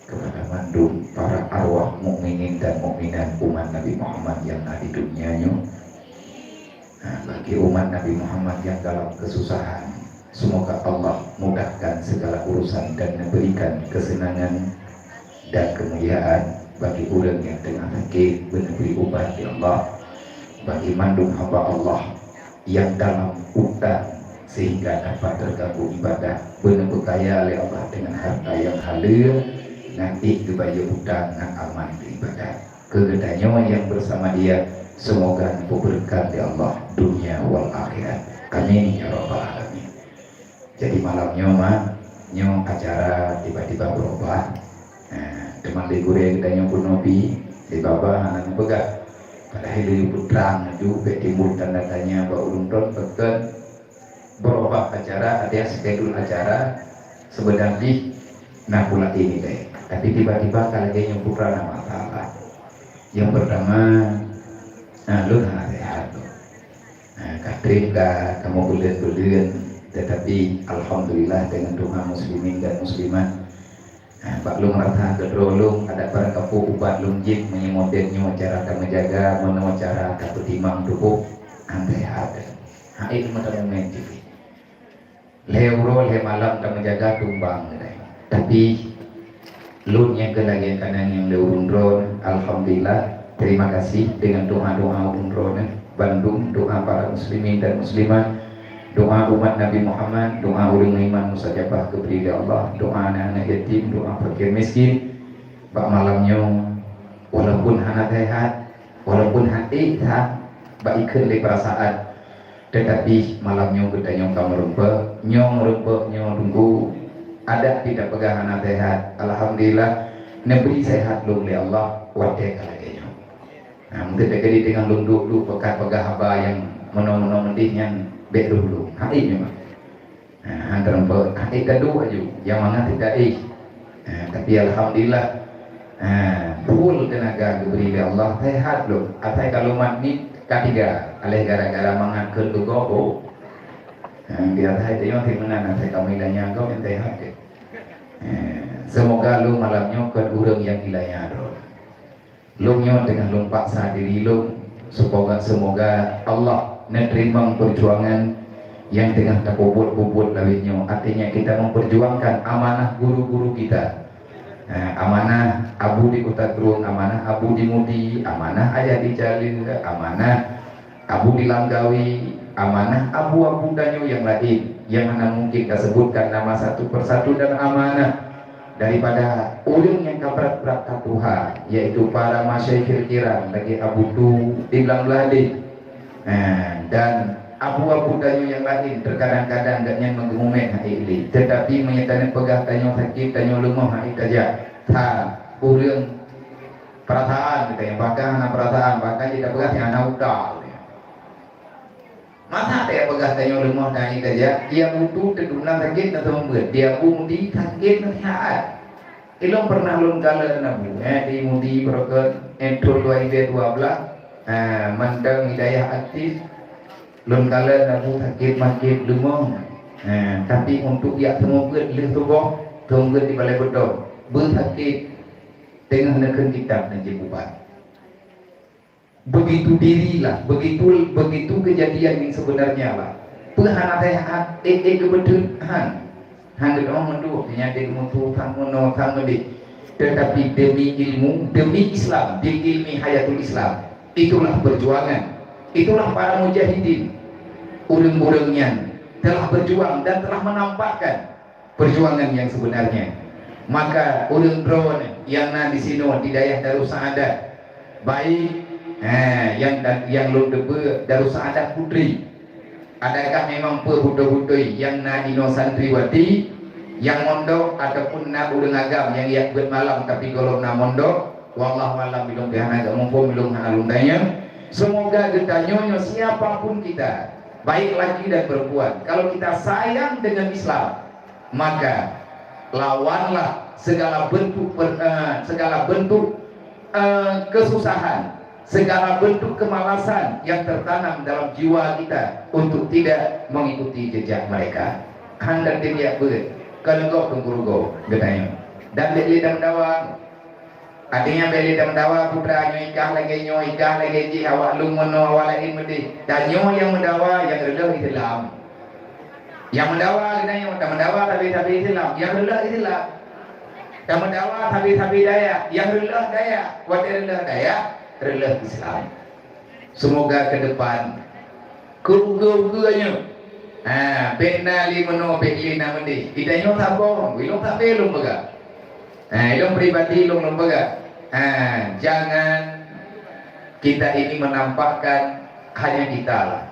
Speaker 4: kepada mandum para arwah mukminin dan mukminat umat Nabi Muhammad yang ada di dunianya. Nah, bagi umat Nabi Muhammad yang dalam kesusahan, semoga Allah mudahkan segala urusan dan memberikan kesenangan dan kemuliaan bagi orang yang tengah sakit beri ubat ya Allah. Bagi mandum hamba Allah yang dalam utang sehingga dapat terganggu ibadah benar kaya oleh Allah dengan harta yang halal nanti dibayar utang dengan aman beribadah kegedanyo yang bersama dia semoga berkat ya Allah dunia wal akhirat kami ya rabbal alamin. Jadi malamnya mah acara tiba-tiba berubah teman legure kita yang pun nopi di bawah anak pegang pada hari putrang juga timbul tanda tanya bahwa urung bahkan beberapa acara ada yang schedule acara sebenarnya nah pula ini deh tapi tiba-tiba kalau dia yang putra nama masalah yang pertama lu sehat Katrin kamu bulan tetapi alhamdulillah dengan doa muslimin dan muslimat Pak Lung rata kedrolung ada para kapu ubat lungjit menyemodennya cara akan menjaga menawa cara kapu timang tubuh antai ada itu macam momen TV leuro le malam tak menjaga tumbang tapi lunnya ke lagi kanan yang leurun drone alhamdulillah terima kasih dengan doa-doa drone Bandung doa para muslimin dan muslimat doa umat Nabi Muhammad, doa orang iman mustajabah kepada Allah, doa anak-anak yatim, doa fakir miskin. Pak malamnya walaupun anak sehat, walaupun hati tak baikkan le perasaan, tetapi malamnya kita nyong merumpa, nyong tunggu ada tidak pegang anak sehat. Alhamdulillah neberi sehat lu oleh Allah wadai kalanya. Nah, mungkin terjadi dengan lunduk lu pegang haba yang menong mendihnya baik dulu, hati memang. Antara hati kedua aja, yang mana tidak tapi alhamdulillah, full tenaga diberi oleh Allah, sehat loh. Atai kalau mati ketiga, oleh gara-gara mengangkat tu gobo. Biar saya tengok di mana nanti kami lanya kau yang sehat. Semoga lu malamnya ke urang yang ilahnya roh. Lu nyo dengan lu paksa diri lu, semoga Allah menerima perjuangan yang tengah terpobot lawitnya. Artinya kita memperjuangkan amanah guru-guru kita, amanah abu di Kota Terung, amanah abu di Mudi, amanah ayah di Jalil, amanah abu di Langgawi, amanah abu-abu danyo yang lain yang mana mungkin kita sebutkan nama satu persatu dan amanah daripada ulun yang kabrat-berat Tuhan, yaitu para masyaikh kiram lagi abu tu di Langladik dan abu-abu tanyo yang lain terkadang-kadang agaknya menggemumet hari ini, tetapi menyatakan pegah tanyo sakit tanyo lemah hari saja urang perasaan kita yang bahkan anak perasaan bahkan tidak pegah yang anak udah masa dia pegah tanyo lemah hari saja dia butuh terdulang sakit atau membuat dia mudi sakit nasihat ilong pernah lum kala nabu di mudi berokat entul 2012 mandang hidayah aktif lun kala nabu sakit makit lemong tapi untuk dia semua buat leh tubuh tunggu di balai bodong bersakit tengah neken kitab dan jebubat begitu dirilah begitu kejadian yang sebenarnya lah pehana sehat kebetulan hang orang mendu nyade mutu tangmono tangmedi tetapi demi ilmu demi Islam demi ilmi hayatul Islam itulah perjuangan, itulah para mujahidin urang-urangnya telah berjuang dan telah menampakkan perjuangan yang sebenarnya. Maka urang drone yang di sini di daerah Darussaadah baik yang lu debe Darussaadah putri, adakah memang perhuda-hudai yang di Santriwati yang mondok ataupun urang agam yang ia buat malam tapi kalau mondok wallahu alam bilung pihana gak mumpung bilung alundanya. Semoga kita nyonya siapapun kita, baik laki dan perempuan, kalau kita sayang dengan Islam, maka lawanlah segala bentuk kesusahan, segala bentuk kemalasan yang tertanam dalam jiwa kita untuk tidak mengikuti jejak mereka. Hendak dia ber kalau tunggu getanya dan lidang dawang. Artinya beli dan dawa putra ikah lagi ji awak lu mono awak lain mesti dan yang mendawa yang rendah Islam yang mendawa yang mendawa tapi Islam yang rendah Islam yang mendawa tapi daya yang rendah daya wadah rendah daya rendah Islam. Semoga ke depan kerugu-rugunya benali mono beli nama di idanya tak bohong ilong tak belum baga ilong pribadi ilong lembaga. Jangan kita ini menampakkan hanya kita lah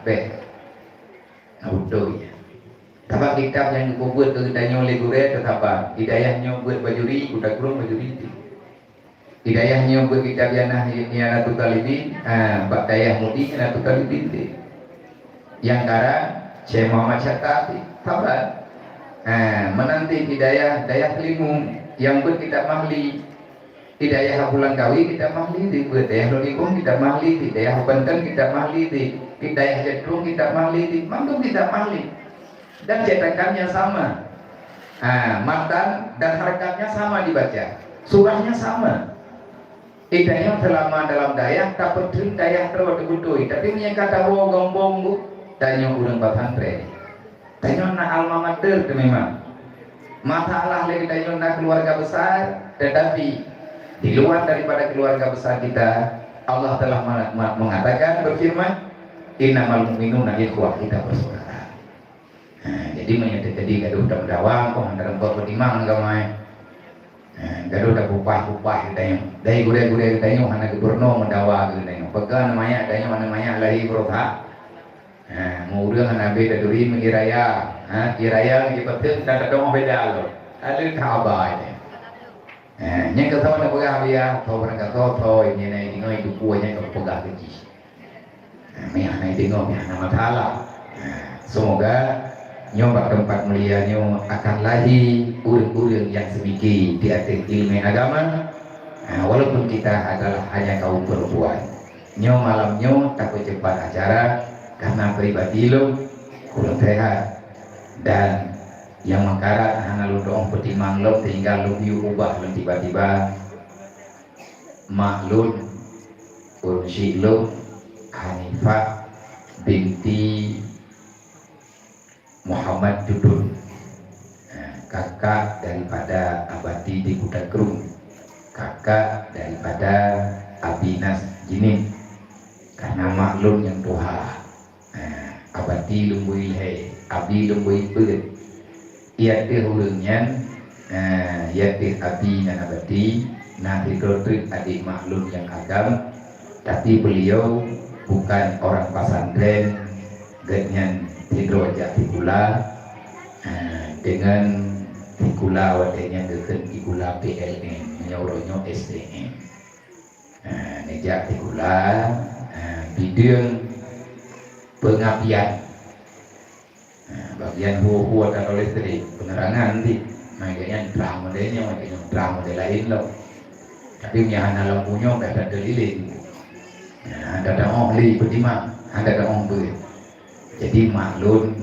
Speaker 4: udah ya tapi kitab yang dibuat ke kita oleh guru tetap hidayahnya buat bajuri udah kurang bajuri itu hidayahnya buat kita biana yana tu talibin bak dayah mudi yana tu talibin yang kara Syekh Muhammad Syatati tabat menanti hidayah dayah telimung yang buat kita mahli hidayah bulan kawi kita mahli di buat dayah lolikung kita mahli di dayah Banten kita mahli di hidayah Jadrung kita mahli di Mandung kita mahli dan cetakannya sama matan dan harakatnya sama dibaca surahnya sama hidayah selama dalam dayah tak pedring dayah terus digudui tapi yang kata gombong bu tanya urang pesantren tanya na alma mater memang masalah lagi tanya na keluarga besar tetapi di luar daripada keluarga besar kita Allah telah mengatakan berfirman innamal mu'minuna ikhwah kita bersaudara. Jadi jadi gaduh dak dawang kok antara empat timang gamai. Gaduh dak upah tanya. Dai gure-gure tanya hana gubernur mendawa tanya. Pega namanya tanya mana namanya lahi beroha. Mau urang hana beda duri mengiraya. Kiraya lagi betul dan ada beda lo. Ada khabar ini. Nya ka tahu na pega dia, tahu barang ka tahu ini na dingo itu kuanya ka pega gaji. Mehana dingo mehana matala. Semoga nyoba tempat mulianya akan lahir urang-urang yang semiki di atas ilmu agama walaupun kita adalah hanya kaum perempuan nyo malamnya takut cepat acara karena pribadi lo kurang sehat dan yang mengkarat hanya lo doang petimang lo tinggal lo ubah lo tiba-tiba maklun ursi lo Hanifah binti Muhammad Dudun kakak daripada Abadi di Kudagrung kakak daripada Abinas Jinin karena maklum yang tuha Abadi lumbui he Abi lumbui peut ia teh hulungan ia teh Abi dan Abadi nah hidrotrik adik maklum yang agam tapi beliau bukan orang pesantren genyan hidro jati gula dengan gula wadenya deket gula PLN nyauronyo SDM nejak gula bidung pengapian bagian huwa dan oleh listrik penerangan nanti makanya terang model lain loh tapi nyahana lampunya gak ada lilin ada ohli berdima ada ohli jadi maklum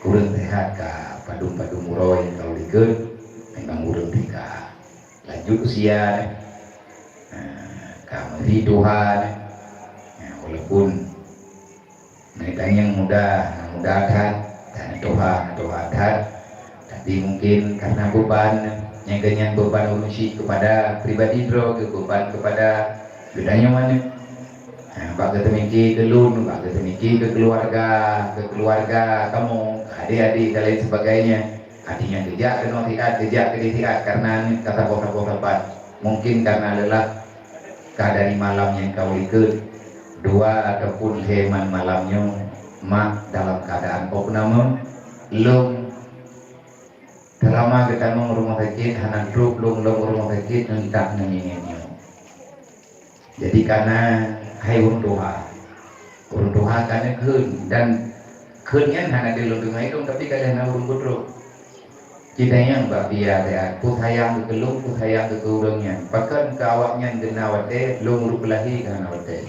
Speaker 4: kurang sehat ka padung-padung muro yang kau ikut memang urang tika lanjut usia kamari Tuhan walaupun mereka yang mudah kan karena Tuhan tapi mungkin karena beban yang genyan beban urusi kepada pribadi bro beban kepada bedanya mana bak ketemiki ke lun, bak ketemiki ke keluarga kamu, adik-adik dan lain sebagainya. Artinya kerja ke tidak karena kata pokok tempat. Mungkin karena lelah dari malam yang kau ikut dua ataupun heman malamnya mak dalam keadaan opname lung selama kita mau rumah sakit hanan truk lung rumah sakit yang tak nenginnya. Jadi karena hai urun Tuhan karena dan keunnya hanya di lundung itu tapi kalian urun putruk kita yang mbak biar ya putayang ke kelung putayang ke keurangnya bahkan ke awaknya genawate lung uruk belahi karena wate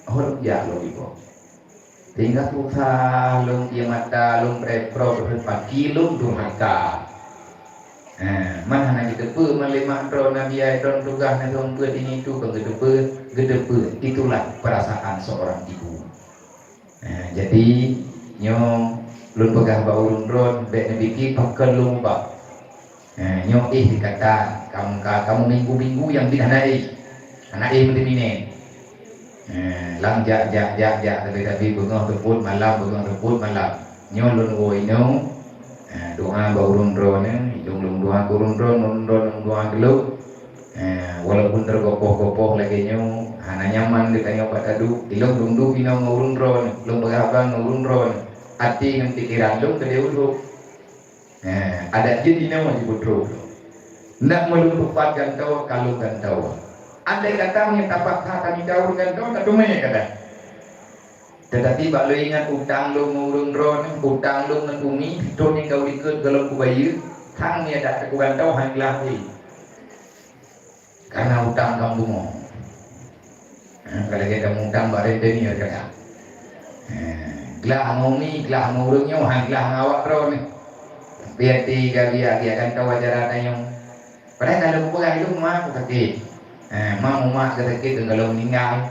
Speaker 4: huruf ya lo ibu tinggal putah lung ia mata lung repro berpaki lung durhaka mana nak gedepe melima dron nabi dron tugas nadong pe ini tu ke gedepe itulah perasaan seorang ibu. Jadi nyong lun pegah baurun dron bek nabiki pakai lung bak nyong dikata kamu minggu yang binanai anak mentimine lang jak tapi bengong teput malam nyong lun woi nyong doa baurun dron lung doa kurun dron doa geluk walaupun tergopoh-gopoh lagi nyu hana nyaman ditanya pada du ilung dung bina ngurun dron lung bagabang ngurun dron ati ngan pikiran lung ke deulu ada jadi nama di putro nak melumpuhkan tahu kalau kan tahu Andai kata punya tapak kami jauh dengan kau tak dumai kata. Tetapi bak lu ingat utang lu ngurung ron, utang lu ngumi, itu yang kau ikut dalam kubayu, tang ni ada kekuatan kau hanglah ni. Karena utang kamu mau. Kalau kita utang barang ni kata. Gelah ngumi, gelah ngurungnya, hanglah ngawak ron. Biar tiga dia akan kau ajaran yang. Padahal kalau kubayu itu mah aku sakit. Mau mak sakit kalau meninggal.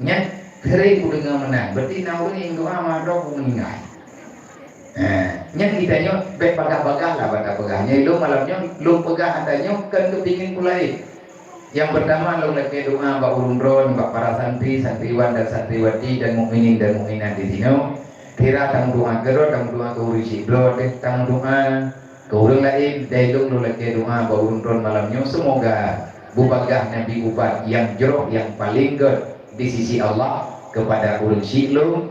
Speaker 4: Nyat kering dengan menang. Berarti naurun yang doa madro meninggal. Nyat kita nyot bet bagah-bagah lah bagah-bagahnya. Lu malamnya lu pegah adanya kan kepingin pulai. Yang pertama lu lagi doa bak urun-ron, bak para santri, santriwan dan santriwati dan mukminin dan mukminat di sini. Kira tang doa gerot, tang doa ke urisi bro, tang doa ke urang lain. Dari lu lagi doa bak urun-ron malamnya. Semoga bubagah Nabi ubat yang jeruk yang paling good di sisi Allah kepada urang Syilum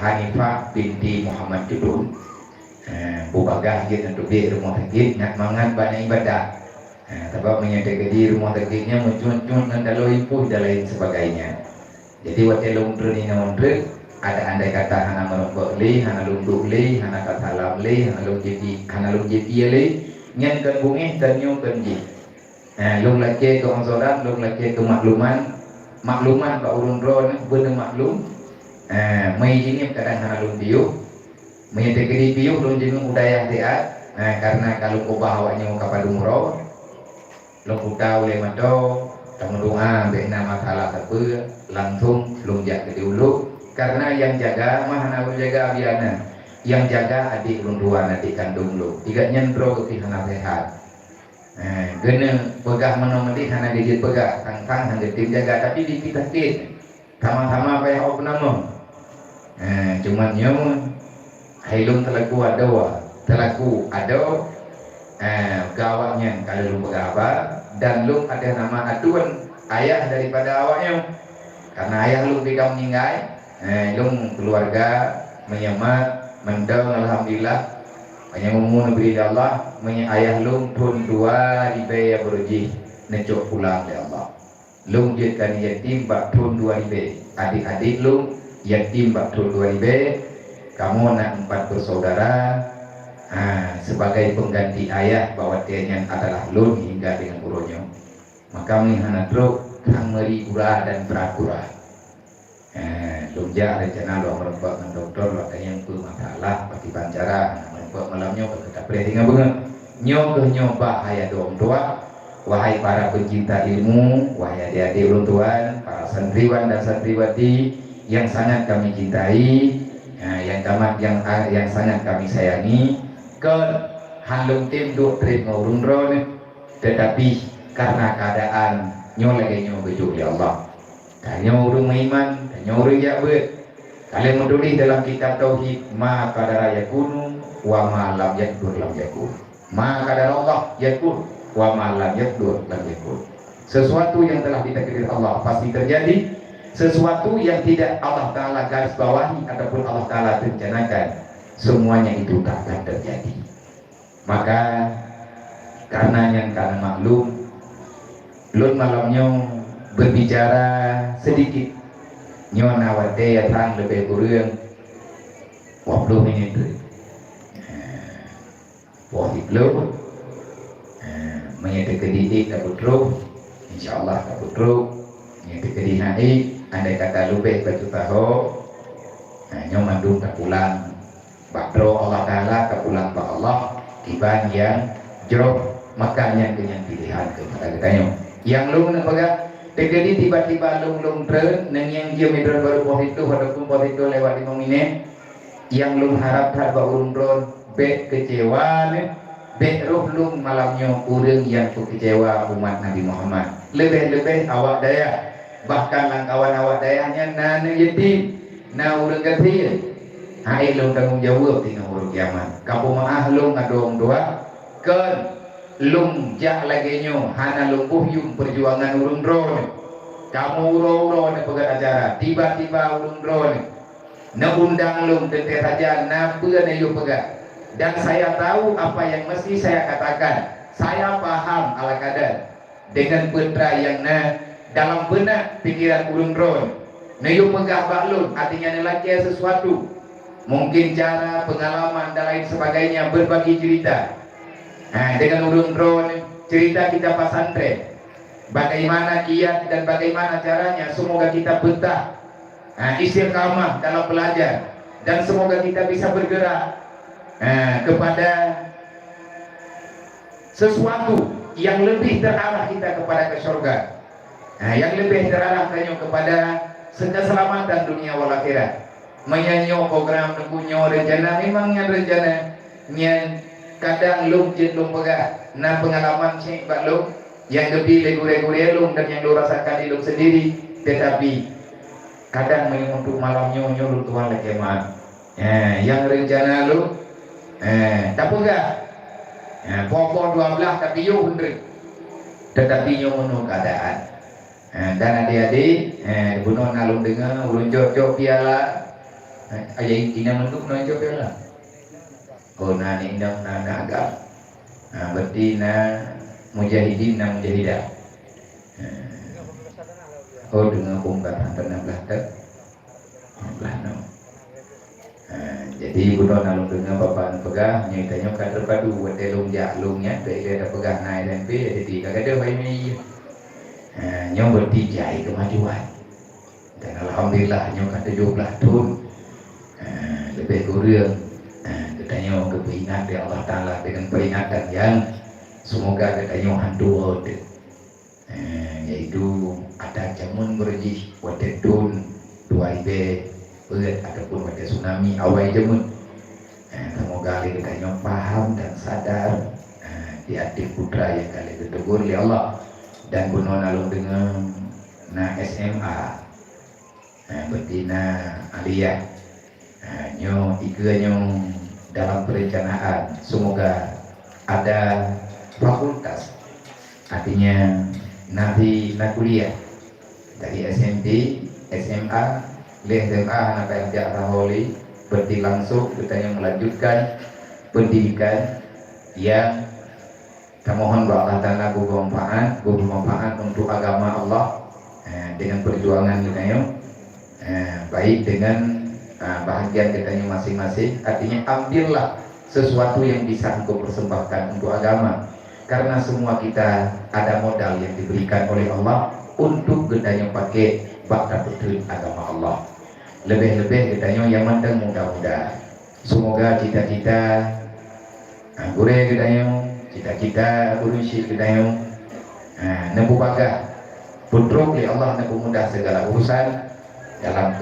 Speaker 4: Hanifah binti Muhammad Judul. Bubagah dia untuk di rumah sakit nak mangan banyak ibadah. Sebab menyatakan di rumah sakitnya muncul-muncul dan dalam ipuh dan lain sebagainya. Jadi waktu lungdre ni lungdre ada andai kata hana merokok li, hana lunduk li, hana kata salam li, hana lung jepi li, nyan kan bungih dan nyu kan ji. Lung laki ke onsoran, lung laki ke makluman Pak urun ron bener maklum. Mai ini kadang hana lung piuh. Menyatakan di piuh lung jengung udayah diat. Karena kalau kau bahawanya kapal umroh, lung utau le mato, tamu doa bena masalah apa langsung lung jaga dulu. Karena yang jaga mah hana jaga abiana. Yang jaga adik lung dua adik kandung lu. Tiga nyendro ke hana sehat. Gena pegah menomedi hana digit pegah tang-tang hana tim jaga tapi dipitakin sama-sama apa yang nama cuman nyo hailung telaku ada gawangnya kalau lu pegah apa dan lu ada nama aduan ayah daripada awaknya karena ayah lu tidak meninggal lu keluarga menyemat mendong alhamdulillah hanya memohon beri Allah ayah lung pun dua ribe berujih necok pulang ya Allah lung jadikan yatim bak pun dua ribe adik-adik lung yatim bak pun dua ribe kamu nak 4 bersaudara sebagai pengganti ayah bahwa tianya adalah lung hingga dengan urunya maka menghana truk kang meri ura dan berakura lung ja rencana lo merebak dengan dokter lo yang masalah bagi pancara malamnya kita perhatikan banget nyoba hayat doang doa wahai para pencinta ilmu wahai adik-adik ulun tuan para santriwan dan santriwati yang sangat kami cintai yang sangat kami sayangi ke halung tim doktrin ngurun ron tetapi karena keadaan lagi bejuk ya Allah kanyo urung iman kanyo urung jabet kalian menulis dalam kitab tauhid ma qadara yakunu wa ma lam yakdur lam yakun ma qadara Allah yakun wa ma lam yakdur lam yakun sesuatu yang telah ditakdirkan Allah pasti terjadi sesuatu yang tidak Allah Ta'ala garis bawahi ataupun Allah Ta'ala rencanakan semuanya itu tak akan terjadi maka karena maklum lun malamnya berbicara sedikit nyona wate ya tang lebih kurang 20 minit wahid lo menyatakan didik tak putruk insyaallah tak putruk menyatakan dinaik andai kata lebih batu tahu nyoma mandung tak pulang bakro Allah Ta'ala tak pulang pak Allah kiban yang jeruk makanya dengan pilihan kepada katanya yang lu nak pegang terjadi tiba-tiba lung tren neng yang dia medron baru positif walaupun positif lewat 5 menit yang lung harap tak baurun ron bet kecewa bet roh lung malamnya urang yang kecewa umat Nabi Muhammad lebih-lebih awak daya bahkan langkawan awak dayanya nana yatim na urang kecil hai lung tanggung jawab di hari kiamat kamu maah lung ngadong doa kan lung jak lagi nyo hana lung buhyum perjuangan urung drone kamu uro-uro ne pegat acara tiba-tiba urung drone na undang lung tete saja na peur ne yo pegat dan saya tahu apa yang mesti saya katakan saya paham ala kadar dengan putra yang dalam benak pikiran urung ron. Nayu pegah baklun, artinya nelaki sesuatu. Mungkin cara, pengalaman dan lain sebagainya, berbagi cerita. Dengan urung ron, cerita kita pasantren. Bagaimana kiat dan bagaimana caranya, semoga kita betah istiqamah dalam belajar, dan semoga kita bisa bergerak kepada sesuatu yang lebih terarah kita kepada ke surga, yang lebih terarah kepada keselamatan dunia wal akhirat. Menyanyo program nunggunya rencana, memangnya rencana nya kadang lung jet lung pegah na pengalaman cek bak lung yang lebih legure-gure lung dan yang lu rasakan di lung sendiri, tetapi kadang untuk malam nyonya lu tuan lekeman yang rencana lu tak pegah pokok 12 tapi yo hundred, tetapi yo menung keadaan. Dan adik-adik bunuh nalung dengar ulun jok piala ayah ina mentuk nonjok piala oh nani indang nana agak berarti na mujahidin na mujahidah oh dengan pungkatan pernah belakang belakang. Jadi bunuh nalung dengar bapak pegah nyitanya kader padu buat elung jaklungnya dari ada pegah naik dan p jadi kagak ada bayi ini nyong bertijai kemajuan, dan alhamdulillah nyong kata 17 tahun lebih kurang kita nyong keperingat dari Allah Ta'ala dengan peringatan yang semoga kita nyong hantu yaitu ada jamun berjih wadah tun 2 ibe berat ataupun wadah tsunami awal jamun. Semoga kita nyong paham dan sadar di adik putra yang kali ditegur oleh Allah. Dan bunuh nalung dengan SMA betina aliyah nyo dalam perencanaan semoga ada fakultas, artinya nabi kuliah dari SMP SMA SMA anak yang raholi berarti langsung kita yang melanjutkan pendidikan yang kita mohon bahwa Allah Ta'ala bermanfaat untuk agama Allah dengan perjuangan kita baik dengan bahagian kita masing-masing. Artinya ambillah sesuatu yang bisa engkau persembahkan untuk agama, karena semua kita ada modal yang diberikan oleh Allah untuk kita pakai bakta betul agama Allah. Lebih-lebih kita yang mandang mudah-mudahan semoga cita-cita gure kita cita-cita urusi kita yang nebu bagah putruk ya Allah nebu mudah segala urusan dalam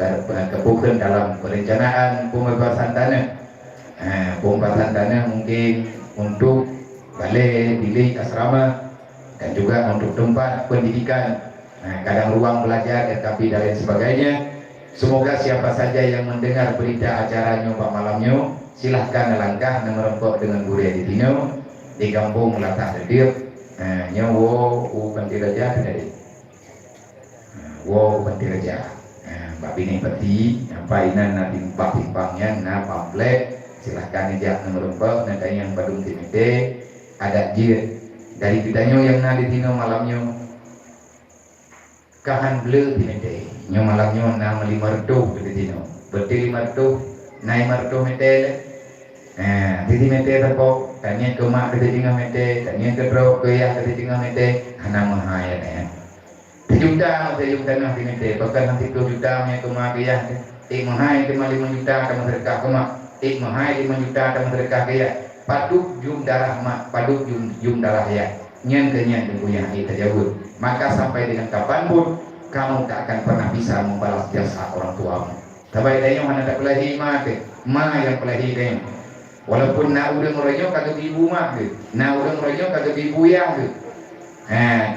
Speaker 4: kebukan dalam perencanaan pembebasan tanah mungkin untuk balai bilik asrama dan juga untuk tempat pendidikan kadang ruang belajar tetapi dan lain sebagainya. Semoga siapa saja yang mendengar berita acara nyoba malamnya silahkan langkah merempok dengan gurih di dino di kampung latah dedir nyawo Bantiraja tadi Bantiraja babi ini peti painan nanti pimpangnya na pamflet silahkan ejak merempok nanti yang badung timite ada jir dari kitanya yang nadi dino malamnya kahan bleu timite nyo malamnya na 500 di dino berarti 500 naik 500 mete Didi mete terpok, tanya kemak kita tinggal mete, tanya kedrok kaya kita tinggal mete, hana mahaya ya. 7 juta masih tanah di mete, bahkan nanti 2 juta punya kemak kaya, mahaya cuma 5 juta kamu sedekah kemak, mahaya 5 juta kamu sedekah kaya, paduk jum darah mak, paduk jum darah ya, nyan kenyan yang kita jauh. Maka sampai dengan kapanpun kamu tak akan pernah bisa membalas jasa orang tuamu. Tapi dia yang mana tak pelahi ma yang pelahi dia. Walaupun nak udah ngeroyok kagak ibu mak ke, nak udah ngeroyok kagak ibu yang ke,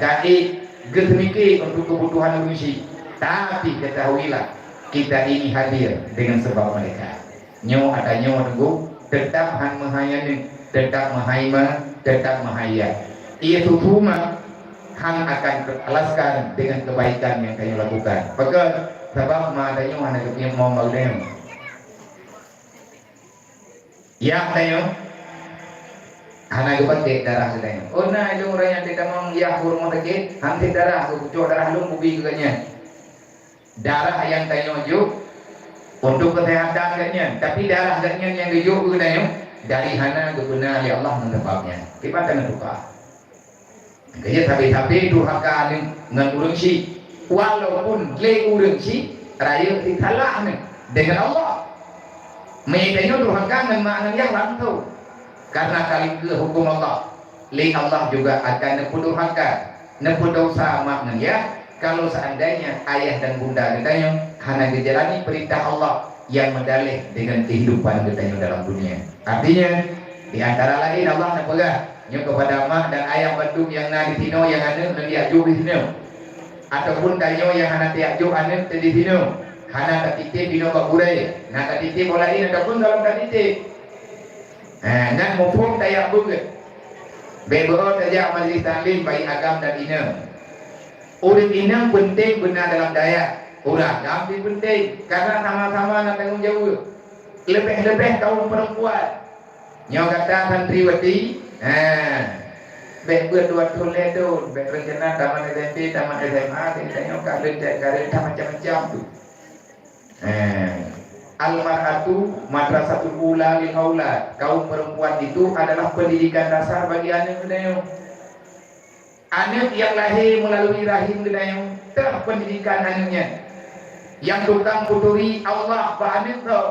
Speaker 4: kai getemiki untuk kebutuhan manusia. Tapi ketahuilah kita ini hadir dengan sebab mereka. Nyo ada nyo tunggu, tetap han mahayani, tetap mahaima, tetap mahaya. Ia tutuma han akan alaskan dengan kebaikan yang kalian lakukan. Maka sebab madanya anak keping mau maudem. Ya tayo anak kepakai darah sedang. Oh nah itu orang yang tamang ya rumah sakit, hantik darah, kucuk darah lu bubi katanya. Darah yang tanya juk untuk kesehatan katanya, tapi darah katanya yang juk katanya dari hana guna ya Allah menebaknya. Kita kena tukar. Kaya tapi durhaka dengan urang si, walaupun le urang si raya dikalah dengan Allah. Mereka durhaka dengan makna yang langsung. Karena kali ke hukum Allah, li Allah juga akan nepudurhaka, nepudosa maknanya. Kalau seandainya ayah dan bunda katanya hanya dijalani perintah Allah yang mendalih dengan kehidupan katanya dalam dunia. Artinya di antara lain Allah nak pegang kepada mak dan ayah bandung yang nak ditino yang ada dan diajuk di sini, ataupun tanya yang hanya diajuk ada di sini, hanya tertitip di nombor burai, nak tertitip lain ataupun dalam tertitip. Nak mufum tayak bukan. Bebero tajak majlis taklim bagi agam dan ina. Urip ina penting benar dalam daya. Urang agam penting karena sama-sama nak tanggung jawab. Lebih-lebih kaum perempuan. Nyo kata santriwati, baik berdua Toledo, baik rencana taman SMP, taman SMA, kita nyo kalian macam-macam tu. Al-mar'atu madrasatul ula lil aulad. Kaum perempuan itu adalah pendidikan dasar bagi anak kedayo. Anak yang lahir melalui rahim kedayo, telah pendidikan anaknya. Yang tukang puturi Allah pak anak tu.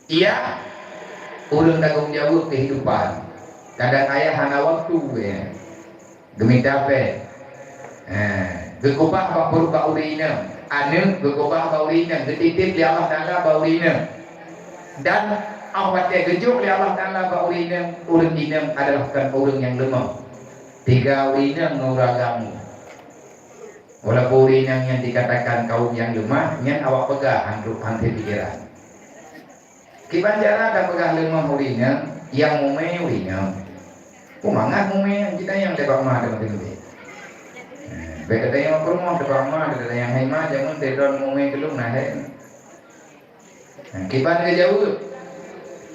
Speaker 4: Ia urang tanggung jawab kehidupan. Kadang ayah hana waktu ya. Demi dapat. Gekubah bapur baurina. Ane gegobah baurina, getitip li Allah Ta'ala baurina. Dan awat dia gejuk li Allah Ta'ala baurina. Urang ina adalah bukan urang yang lemah. Tiga urina nguragamu. Walaupun urina yang dikatakan kaum yang lemah, yang awak pegang hantu pikiran. Kibanjara dan pegang lemah urina, yang mume urina. Kumangat mume kita yang lebak mah dengan itu. Beda yang perumah depan mah, beda yang hema jangan terdon mume kelung nahe. Kiban ke jauh,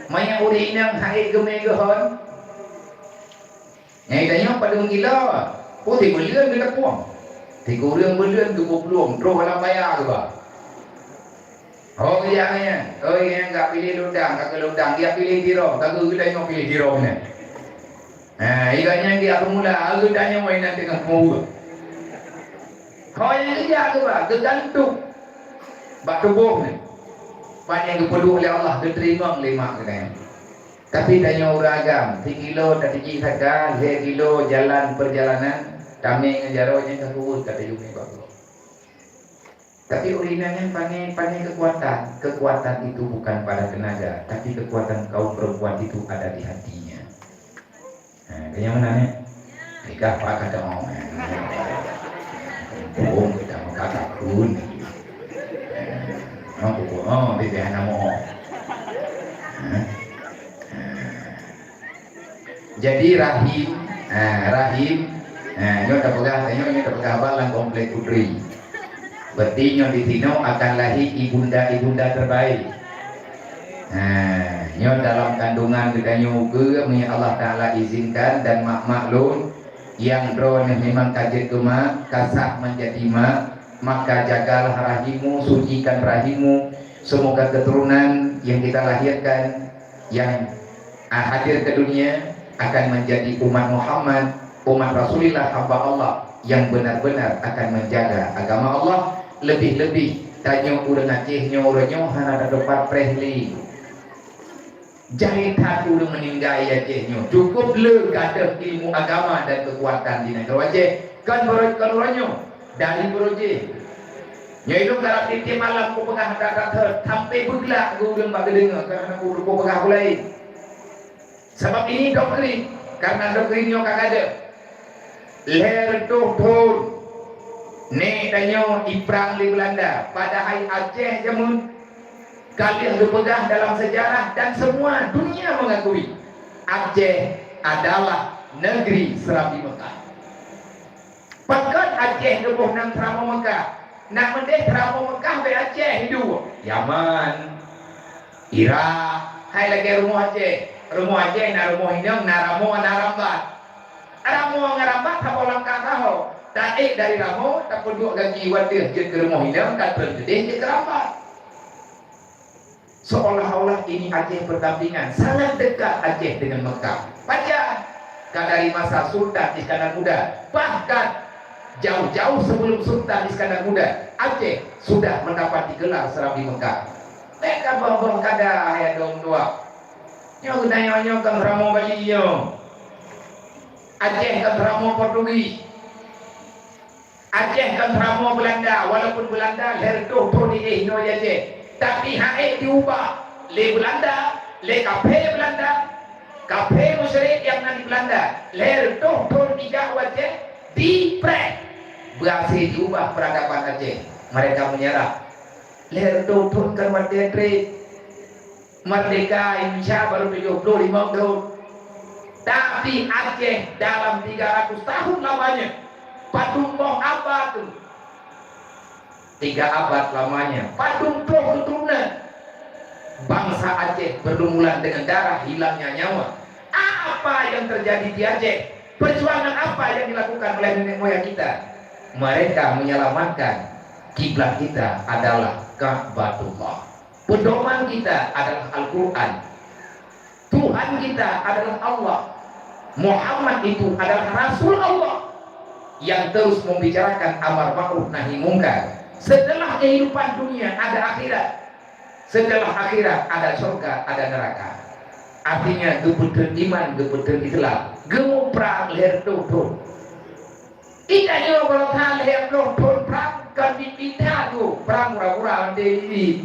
Speaker 4: maya uri inang haid geme gehon. Nyai tanya pada menggila, putih belian dia puang. Tiga orang belian tu belum, terus dalam bayar tu bah. Oh yang enggak pilih ludang, kagak ludang dia pilih tiro, kagak kita yang pilih tiro ni. Ikannya dia mula, aku tanya mainan dengan mau. Kau yang dia tu bah, tergantung. Bak tubuh ni. Banyak keperluan oleh Allah diterima lima kena. Tapi tanya orang agam, 3 kilo tak tinggi saja, 2 kilo jalan perjalanan, kami ngejaronya ke kubur kata Yumi Bapak. Tapi urinanya pandai kekuatan itu bukan pada tenaga, tapi kekuatan kaum perempuan itu ada di hatinya. Yang mana ni? Nikah apa kata mau? Bohong kita mau kata kun. Dia hanya mau. Jadi rahim, nyo tak pegang balang komplek putri. Berarti nyo di sini akan lahir ibunda terbaik. Nyo dalam kandungan kita nyuga, Allah Taala izinkan dan maklum yang drone memang kajet mak, kasah menjadi mak, maka jagalah rahimmu, sucikan rahimmu. Semoga keturunan yang kita lahirkan yang hadir ke dunia akan menjadi umat Muhammad, umat Rasulullah hamba Allah yang benar-benar akan menjaga agama Allah. Lebih-lebih tanya urang Aceh nyoranya hana dapat prehli. Jahit hati urang meninggal Acehnya. Cukup le kata ilmu agama dan kekuatan di negara Aceh. Kan berorangnya dari beroje. Nyailu kalau titik malam ku pegah kata sampai bergelak ku urang bagi dengar karena ku pegah lain. Sebab ini doktrin, karena doktrinnya kagak ada. Leher tuhun, ni tanya iprang di Belanda. Padahal Aceh jamun kalian dipegang dalam sejarah dan semua dunia mengakui Aceh adalah negeri Serabi Mekah. Pakat Aceh gebuh nang Serama Mekah, nak mendek Serama Mekah be Aceh hidup. Yaman, Irak, hai lagi rumah Aceh. Rumo Aceh na rumo Hinang na ramo narambat. Ramo ngarambat apa langkah tahu. Taik dari ramo tak penduk gaji wadah je ke rumo Hinang tak berdeh je kerambat. Seolah-olah ini Aceh berdampingan, sangat dekat Aceh dengan Mekah. Baca dari masa Sultan Iskandar Muda, bahkan jauh-jauh sebelum Sultan Iskandar Muda, Aceh sudah mendapat gelar Serambi Mekah. Mereka bawa kada ayat dong dua. Nyo nanya kan ramo Bali nyo. Aceh kan ramo Portugis. Aceh kan ramo Belanda, walaupun Belanda lerdo toni no Aceh. Tapi hae diubah le Belanda, le kafe Belanda, kafe musyrik yang nanti Belanda, le toh tidak wajah di pre, berhasil diubah peradaban Aceh. Mereka menyerah. Le toh kan wajah merdeka Indonesia baru 75 tahun. Tapi Aceh dalam 300 tahun lamanya, padumbong apa tuh? 3 abad lamanya, padung keturunan bangsa Aceh berlumuran dengan darah, hilangnya nyawa. Apa yang terjadi di Aceh? Perjuangan apa yang dilakukan oleh nenek moyang kita? Mereka menyelamatkan kiblat kita adalah Ka'batullah. Pedoman kita adalah Al-Quran. Tuhan kita adalah Allah. Muhammad itu adalah Rasul Allah yang terus membicarakan amar ma'ruf nahi mungkar. Setelah kehidupan dunia ada akhirat. Setelah akhirat ada surga, ada neraka. Artinya gebeter iman, gebeter Islam, gemuprak leher tuh. Idanya kalau tak leher tuh perang kan dipindah tuh perang murah-murah di.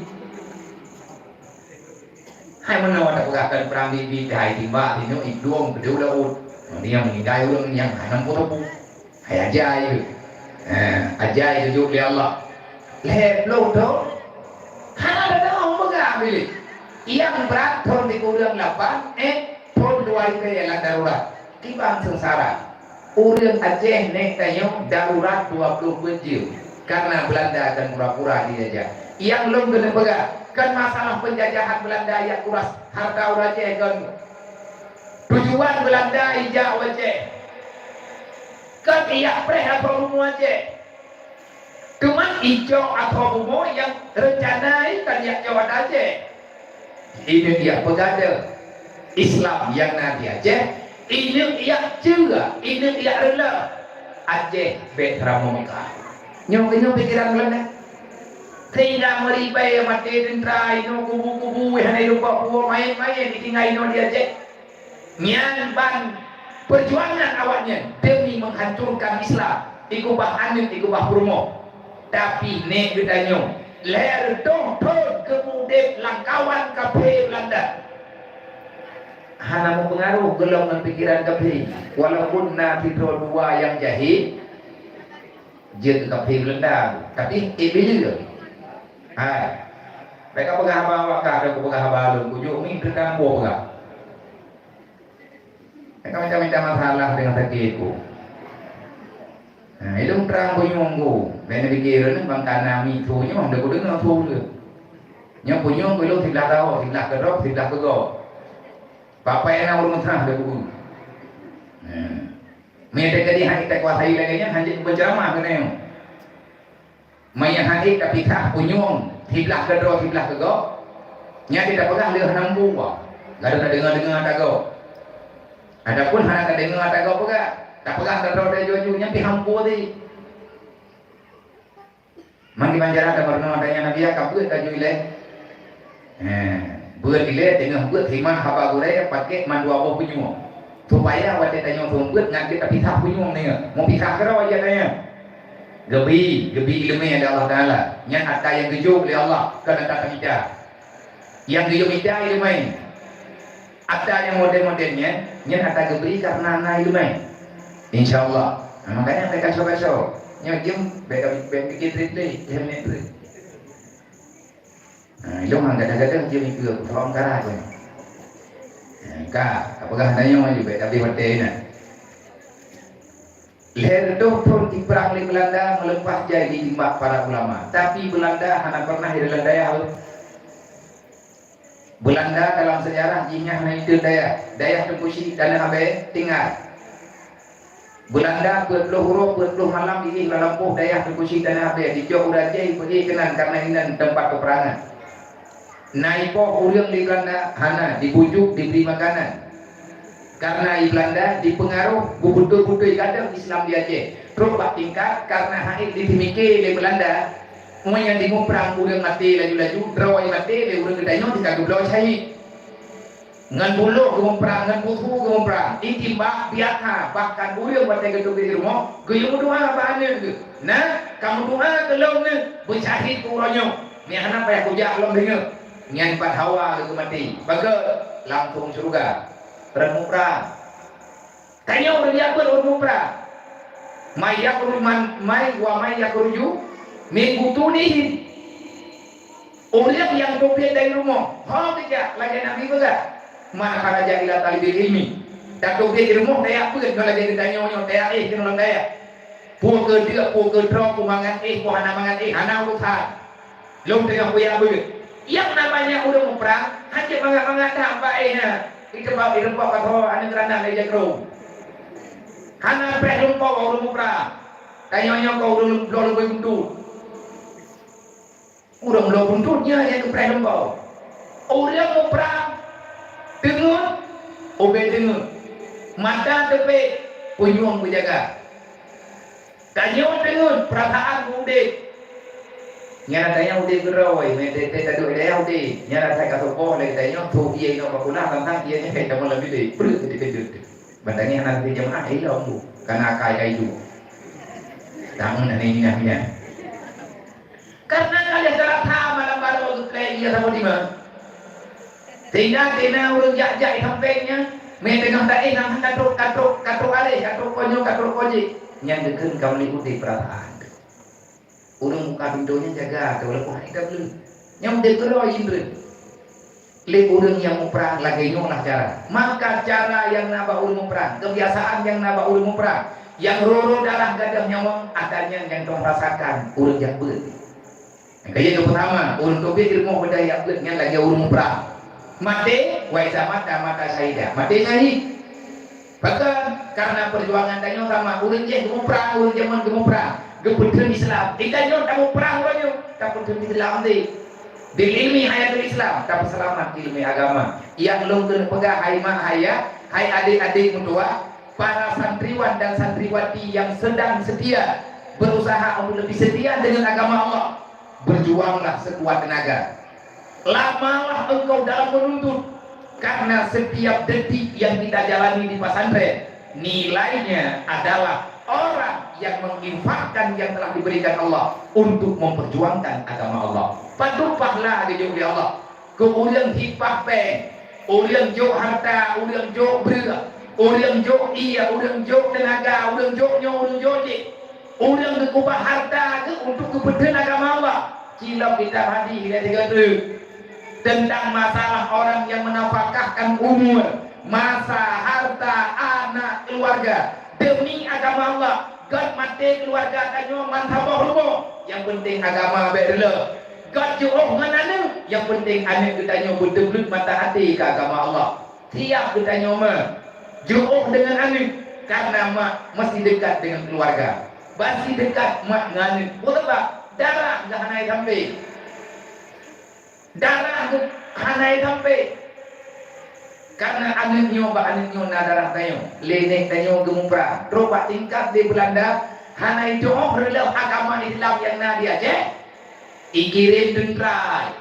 Speaker 4: Hai mana ada pergerakan perang di hai timba ini idung gede udah dia meninggal udah yang hanam putih. Hai ajaib. Ajaib itu oleh Allah. Leher tuh. Hana ada orang mengambil. Yang berat tahun di kurang 8, tahun 2 ke yang darurat. Kibang sengsara. Urang Aceh nek tayong darurat 20 jam. Karena Belanda akan pura-pura dijajah. Yang belum kena pegang. Kan masalah penjajahan Belanda yang kuras harta orang Aceh kan. Tujuan Belanda hijau Aceh. Kan iya preh atau rumah Aceh. Cuma hijau atau bumo yang rencanai kan yang Jawa Aceh. Ini dia pegada Islam yang nanti Aceh. Ini dia juga, ini dia rela Aceh betramo Mekah. Nyong pikiran Belanda. Sehingga meribai mati dendra ino kubu-kubu yang ada lupa kubu main-main ditinggal ino di Aceh. Nyanban perjuangan awaknya demi menghancurkan Islam. Ikubah anit, ikubah promo. Tapi nek ditanya leher dong kemudian langkawan kafe Belanda hana mempengaruh gelong dan pikiran kafe walaupun nabi dua yang jahil je ke kafe Belanda tapi juga mereka pegah bawa kah ada pegah balung kujuk ni tentang boga mereka macam-macam masalah dengan takiku. Nah, itu perang punyongku. Bena pikiran bang tanami tu nya bang dak dengar tu dia. Nya punyong belum sebelah tahu, sebelah kedok, sebelah kego. Bapa yang urung tah dak buku. Mete kadi hak kita kuasai lagi nya hanya berceramah kena. Maya hak tapi kah punyong sebelah kedok, sebelah kego. Nya tidak pegang dia nambu wah. Enggak ada dengar-dengar tago. Adapun hana dengar tago pegang. Tak pegang terus dari jojunya pi hampu tadi. Mandi banjara ada pernah adanya Nabi ya kabut kaju ile. Buat ile tengah buat himan haba gure pakai mandu apa punya. Supaya awak tanya buat ngangkit tapi tak punya ni. Mau pisah kera aja tanya. Gebi ilmu yang Allah Taala. Yang ada yang gejuk oleh Allah kena tak kita. Yang gejuk kita ilmu. Ada yang model-modelnya, yang ada geberi karena na ilmu. InsyaAllah. Makanya mereka coba-coba. Nyajum bikin treat yang ni treat. Ilmu kadang-kadang dia mikir tolong karah je. Kak, apakah nanya maju baik tapi hotel ni. Leher tu pun diperang oleh Belanda melepas jadi timbak para ulama. Tapi Belanda hanya pernah di Belanda ya. Belanda dalam sejarah jinya itu daya tembusi dan habe tinggal. Belanda berpeluh malam ini melampuh daya tembusi dan habe di Jauh Raja pergi kenan karena ini tempat peperangan. Naipo urang di Belanda hana dibujuk diberi makanan. Karena di Belanda dipengaruh bubutu-butu kadang Islam di Aceh. Terus tingkat karena haid ditimiki di Belanda. Mau yang di perang urang mati laju-laju, drawai mati le urang gedanya dikagum lawan syahid. Ngan bulu gumong perang, ngan bufu gumong perang. Itimbang biaka bahkan urang mati gedung di rumah, guyung doa bahannya gitu. Nah, kamu doa kelong ne bersyahid ku uranyo. Ni anak payah kujak belum dengar. Nyan pat hawa gitu mati. Baga langsung surga. Perang perang. Tanya udah dia perang perang. Mai yakuruman mai wa mai yakuruju minggu tunihin. Orang yang dompet dari rumah, tidak lagi nabi juga. Mana karaja ila talibil ilmi. Tak dompet di rumah daya apa? Kalau lagi ditanya orang daya kenal daya. Pukul dia pukul drop kumangan kuhana mangan hana urusan. Lom tengah puya apa? Yang namanya udah mau perang, hanya mangat apa itu bawa dirempak atau ane kerana leja kro. Hana preh lumpau udah mau perang. Tanya kau udah buntu. Udah belum buntutnya yang kepreh lembau. Orang mau perang dengar, obey dengar. Mata tepi, punyung berjaga. Tanya dengar, perasaan udah. Nyara tanya udah gerawai, mete tadu dia udah. Nyara saya kata oh lagi tanya tu dia ino bakulah tentang dia nya kayak teman lebih deh. Perlu ketika bandangnya nanti jemaah ini ombu karena kaya itu. Tamu nanti minahnya. Karena kalian telah tahu malam baru untuk dia sama lima. Tina orang jak sampainya, mereka tak nang katruk alih, katruk konyo. Yang deken kau ikuti perasaan. Orang muka pintunya jaga, kalau lepas kita belum. Yang dekeroi indra. Lek orang yang mau perang lagi nyolah cara. Maka cara yang naba orang mau perang, kebiasaan yang naba orang mau perang, yang roro darah gadah nyawang adanya yang kau rasakan orang yang ber. Kaya yang pertama, orang tobi ilmu berdaya beratnya lagi orang perang. Mati, waisa mata syahidah. Mati syahid. Bahkan karena perjuangan tanya sama orang je mau perang, orang zaman mau perang. Keputusan Islam. Kita nyon tak mau perang orangnya, tak keputusan Islam deh. Dilimi hayatul Islam, tak selamat ilmu agama. Yang belum kena pegang hai mak haya, hai adik-adik mutua, para santriwan dan santriwati yang sedang setia berusaha untuk lebih setia dengan agama Allah. Berjuanglah sekuat tenaga. Lamalah engkau dalam menuntut, karena setiap detik yang kita jalani di pesantren nilainya adalah orang yang menginfakkan yang telah diberikan Allah untuk memperjuangkan agama Allah. Padupahlah di Allah. Kemudian hipah pe, uliang jok harta, uliang jok berat, uliang jok iya, uliang jok tenaga, uliang jok nyo, uliang jok je. Uliang kekubah harta ke untuk kepentingan agama Allah. Cilap kita hadi kita tiga tu tentang masalah orang yang menafkahkan umur, masa, harta, anak, keluarga demi agama Allah. God mati keluarga kanyo mantabah lumo. Yang penting agama baik dulu. God juruh manana. Yang penting anak kita nyo betul-betul mata hati ke agama Allah. Tiap kita nyo juruh dengan anak karena mak masih dekat dengan keluarga. Masih dekat mak dengan anak. Betul darah enggak hanai sampai. Darah hanai sampai. Karena anaknya darah tayo, lenek tayo gemumpra. Roba tingkat di Belanda, hanai jauh relaf agama Islam yang nadi aja. Ikirim tentara,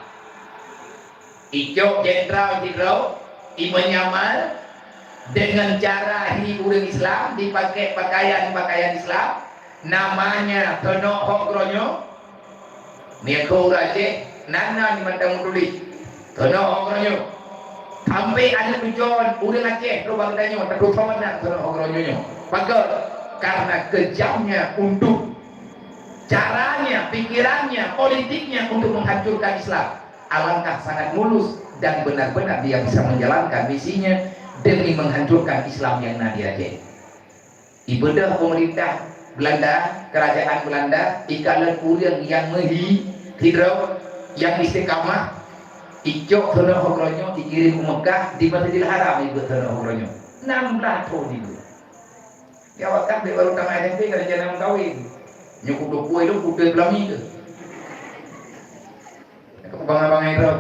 Speaker 4: ijok jenderal hidro, menyamal dengan cara hiburan Islam dipakai pakaian Islam, namanya tono hokronyo, neko raje, nana di mata muduli, tono hokronyo. Sampai ada tujuan udah Aceh robang danyo tak sama nak sono ogronyo. Maka karena kejamnya untuk caranya, pikirannya, politiknya untuk menghancurkan Islam, alangkah sangat mulus dan benar-benar dia bisa menjalankan misinya demi menghancurkan Islam yang ada di Aceh. Ibadah pemerintah Belanda, kerajaan Belanda, ikalan urang yang hidro yang istiqamah Icok tanah hokronyo dikirim ke Mekah di Masjidil Haram ikut tanah hokronyo 16 tahun itu. Ya waktu baru tengah SMP kerja jangan kawin. Nyukup dokuai itu kuda belami ke. Bang-bang itu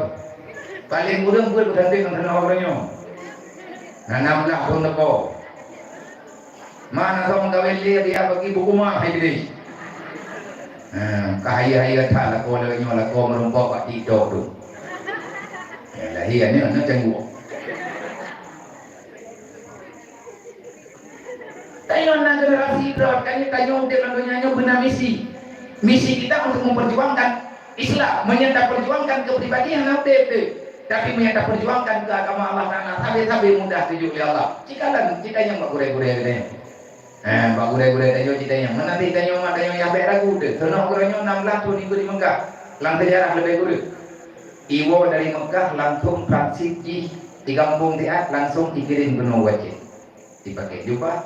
Speaker 4: paling mudah buat berhenti dengan tanah hokronyo. Nah 16 tahun lepo. Mana kau kawin dia bagi buku mah ini. Kahaya-haya tak lako lako merumpok kat TikTok tu. Lahir ni nak canggung. Tayo na generasi bro, kayo dia dunia benar misi. Misi kita untuk memperjuangkan Islam, menyata perjuangkan kepribadian nanti. Tapi menyata perjuangkan ke agama Allah Taala sampai mudah tuju oleh Allah. Cikalan kita yang bagure-gure ni. Bagure-gure tayo kita yang menanti tayo yang beragu tu. Sono gurenyo 16 tu minggu di Mekah. Lang sejarah lebih guru. Iwo dari Mekah langsung transit di kampung Tiat langsung dikirim ke Wajib. Dipakai jubah,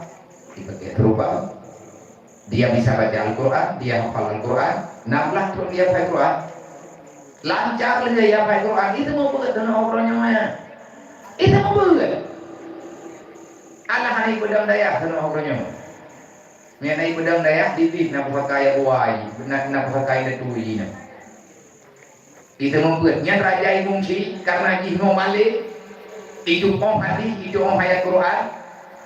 Speaker 4: dipakai terubah. Dia bisa baca Al-Quran, dia hafal Al-Quran. 16 tahun dia hafal Al-Quran. Lancar dia hafal Al-Quran. Itu mau buat dengan orangnya mana? Itu mau buat. Anak hari pedang daya dengan orangnya. Mengenai pedang daya, didik nak pakai buai, nak pakai detui ni. Itu membuatnya Raja Ibung Si karena Jihno Malik itu om hadis, itu om ayat Quran.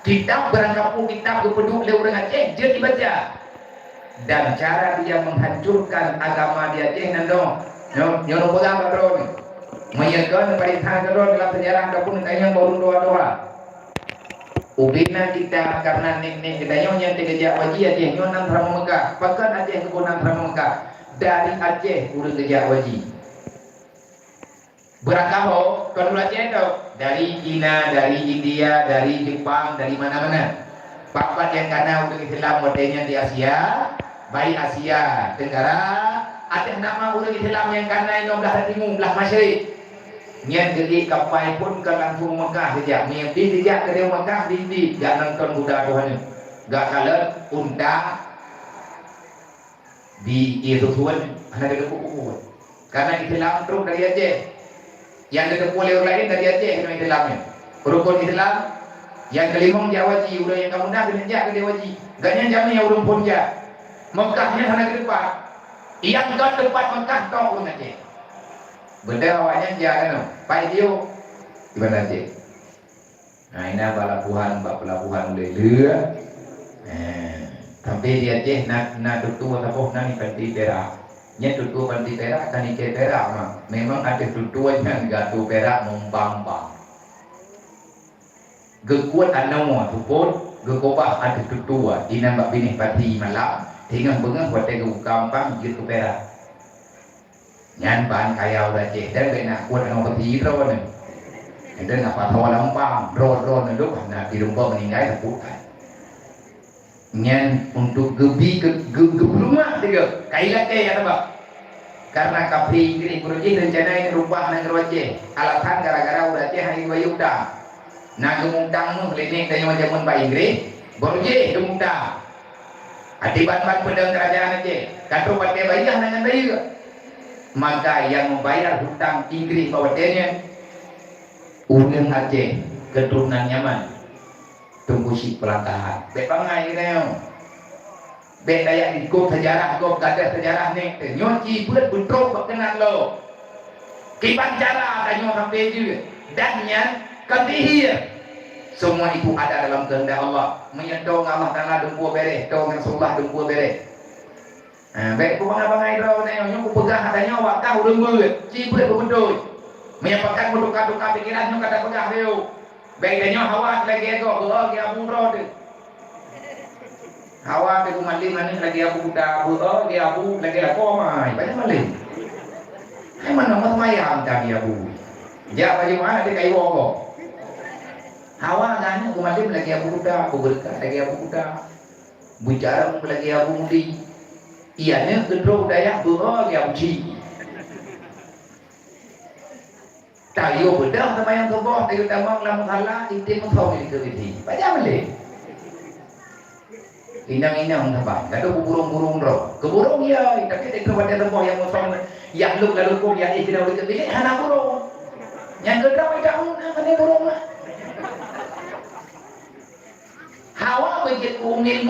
Speaker 4: Kitab berangkapu kitab kepeduk le orang Aceh dia dibaca. Dan cara dia menghancurkan agama dia Aceh nando. Nyono bola patron. Menyekan perintah patron dalam sejarah ataupun tanya baru doa-doa. Ubina kita karena ning kedayong yang tegajak wajib Aceh nyonan Pramu Mekah. Pakan Aceh kebunan Pramu Mekah. Dari Aceh urang kejak wajib. Berakaho kalau Aceh itu dari China, dari India, dari Jepang, dari mana-mana. Papat yang karena untuk Islam modelnya di Asia, baik Asia Tenggara, ada nama untuk Islam yang karena yang belah timur, belah masyarakat. Yang jadi kapal pun ke langsung Mekah saja. Mimpi sejak dari Mekah di jangan nonton budak Tuhan. Gak kalah unta di Yerusalem ada dekuk. Karena Islam terus dari Aceh. Yang ada oleh orang lain dari Aceh dengan Islamnya. Rukun Islam yang kelima Jawaji, udah yang kamu nak kena jak ke Jawaji. Gaknya jamnya yang urung pun jak. Mekahnya sana ke depan. Yang ke depan Mekah kau pun Aceh. Benda awaknya jak kan. Pai dia di mana Aceh. Nah ini pelabuhan lelua. Sampai di Aceh nak tutu ataupun nak panti Perak. Nya tutu panti Perak kan ike Perak mah. Memang ada tutuannya gatu Perak membambang. Gekuat anamo tu pun gekobah ada tutua di nambak binih pati malam hingga bengah buat tegu kampang gitu Perak. Nyan ban kaya udah Aceh dan benak kuat anu pati ro ni. Ada ngapa tawa lampang ro ni duk nak di rumah meninggal tak Nyan untuk gebi rumah tiga kailah ya tambah karena kapri kiri kuruji rencana ini rubah negeri Aceh alasan gara-gara udah Aceh hari bayuda nak gemutang nu klinik tanya macam mun Inggris borje gemutang akibat pedang kerajaan Aceh katro pakai bayar dengan bayar maka yang membayar hutang Inggris bawatnya urang Aceh keturunan Yaman tunggu si pelatahan. Bepangai ini, bedaya ikut sejarah, ikut kata sejarah ni. Nyonci buat bentrok berkenan lo. Kiban cara tanya sampai juga. Dan yang ketiga, semua itu ada dalam kehendak Allah. Menyedong Allah Taala dengku beres, dong Rasulullah dengku beres. Baik bangai ro ni, nyong pegang katanya awak tahu dengku. Cibut berbentuk. Menyampaikan berduka-duka pikiran nyong kata pegang dia. Baiknya Hawa lagi ego, lagi Abu Rod. Hawa ke Malin mana lagi Abu Dabu, lagi Abu lagi aku mai, banyak Malin. Hai mana mau mayam tadi Abu. Ja baju mana dia kai wogo. Hawa kan ke Malin lagi Abu Dabu, berkat lagi Abu Dabu. Bicara lagi Abu Mudi. Iya ni kedua daya lagi Abu Ci. Tayo bedah sama yang toboh, tayo tamang lamun halah, inti mentau ini keriti. Baca boleh. Inang-inang apa? Kata burung-burung roh. Keburung ya, tapi kepada toboh yang mentau, yang lu lalu pun yang ikhlas boleh kepilih, anak burung. Yang kedua daun kan burung lah. Hawa begitu mungin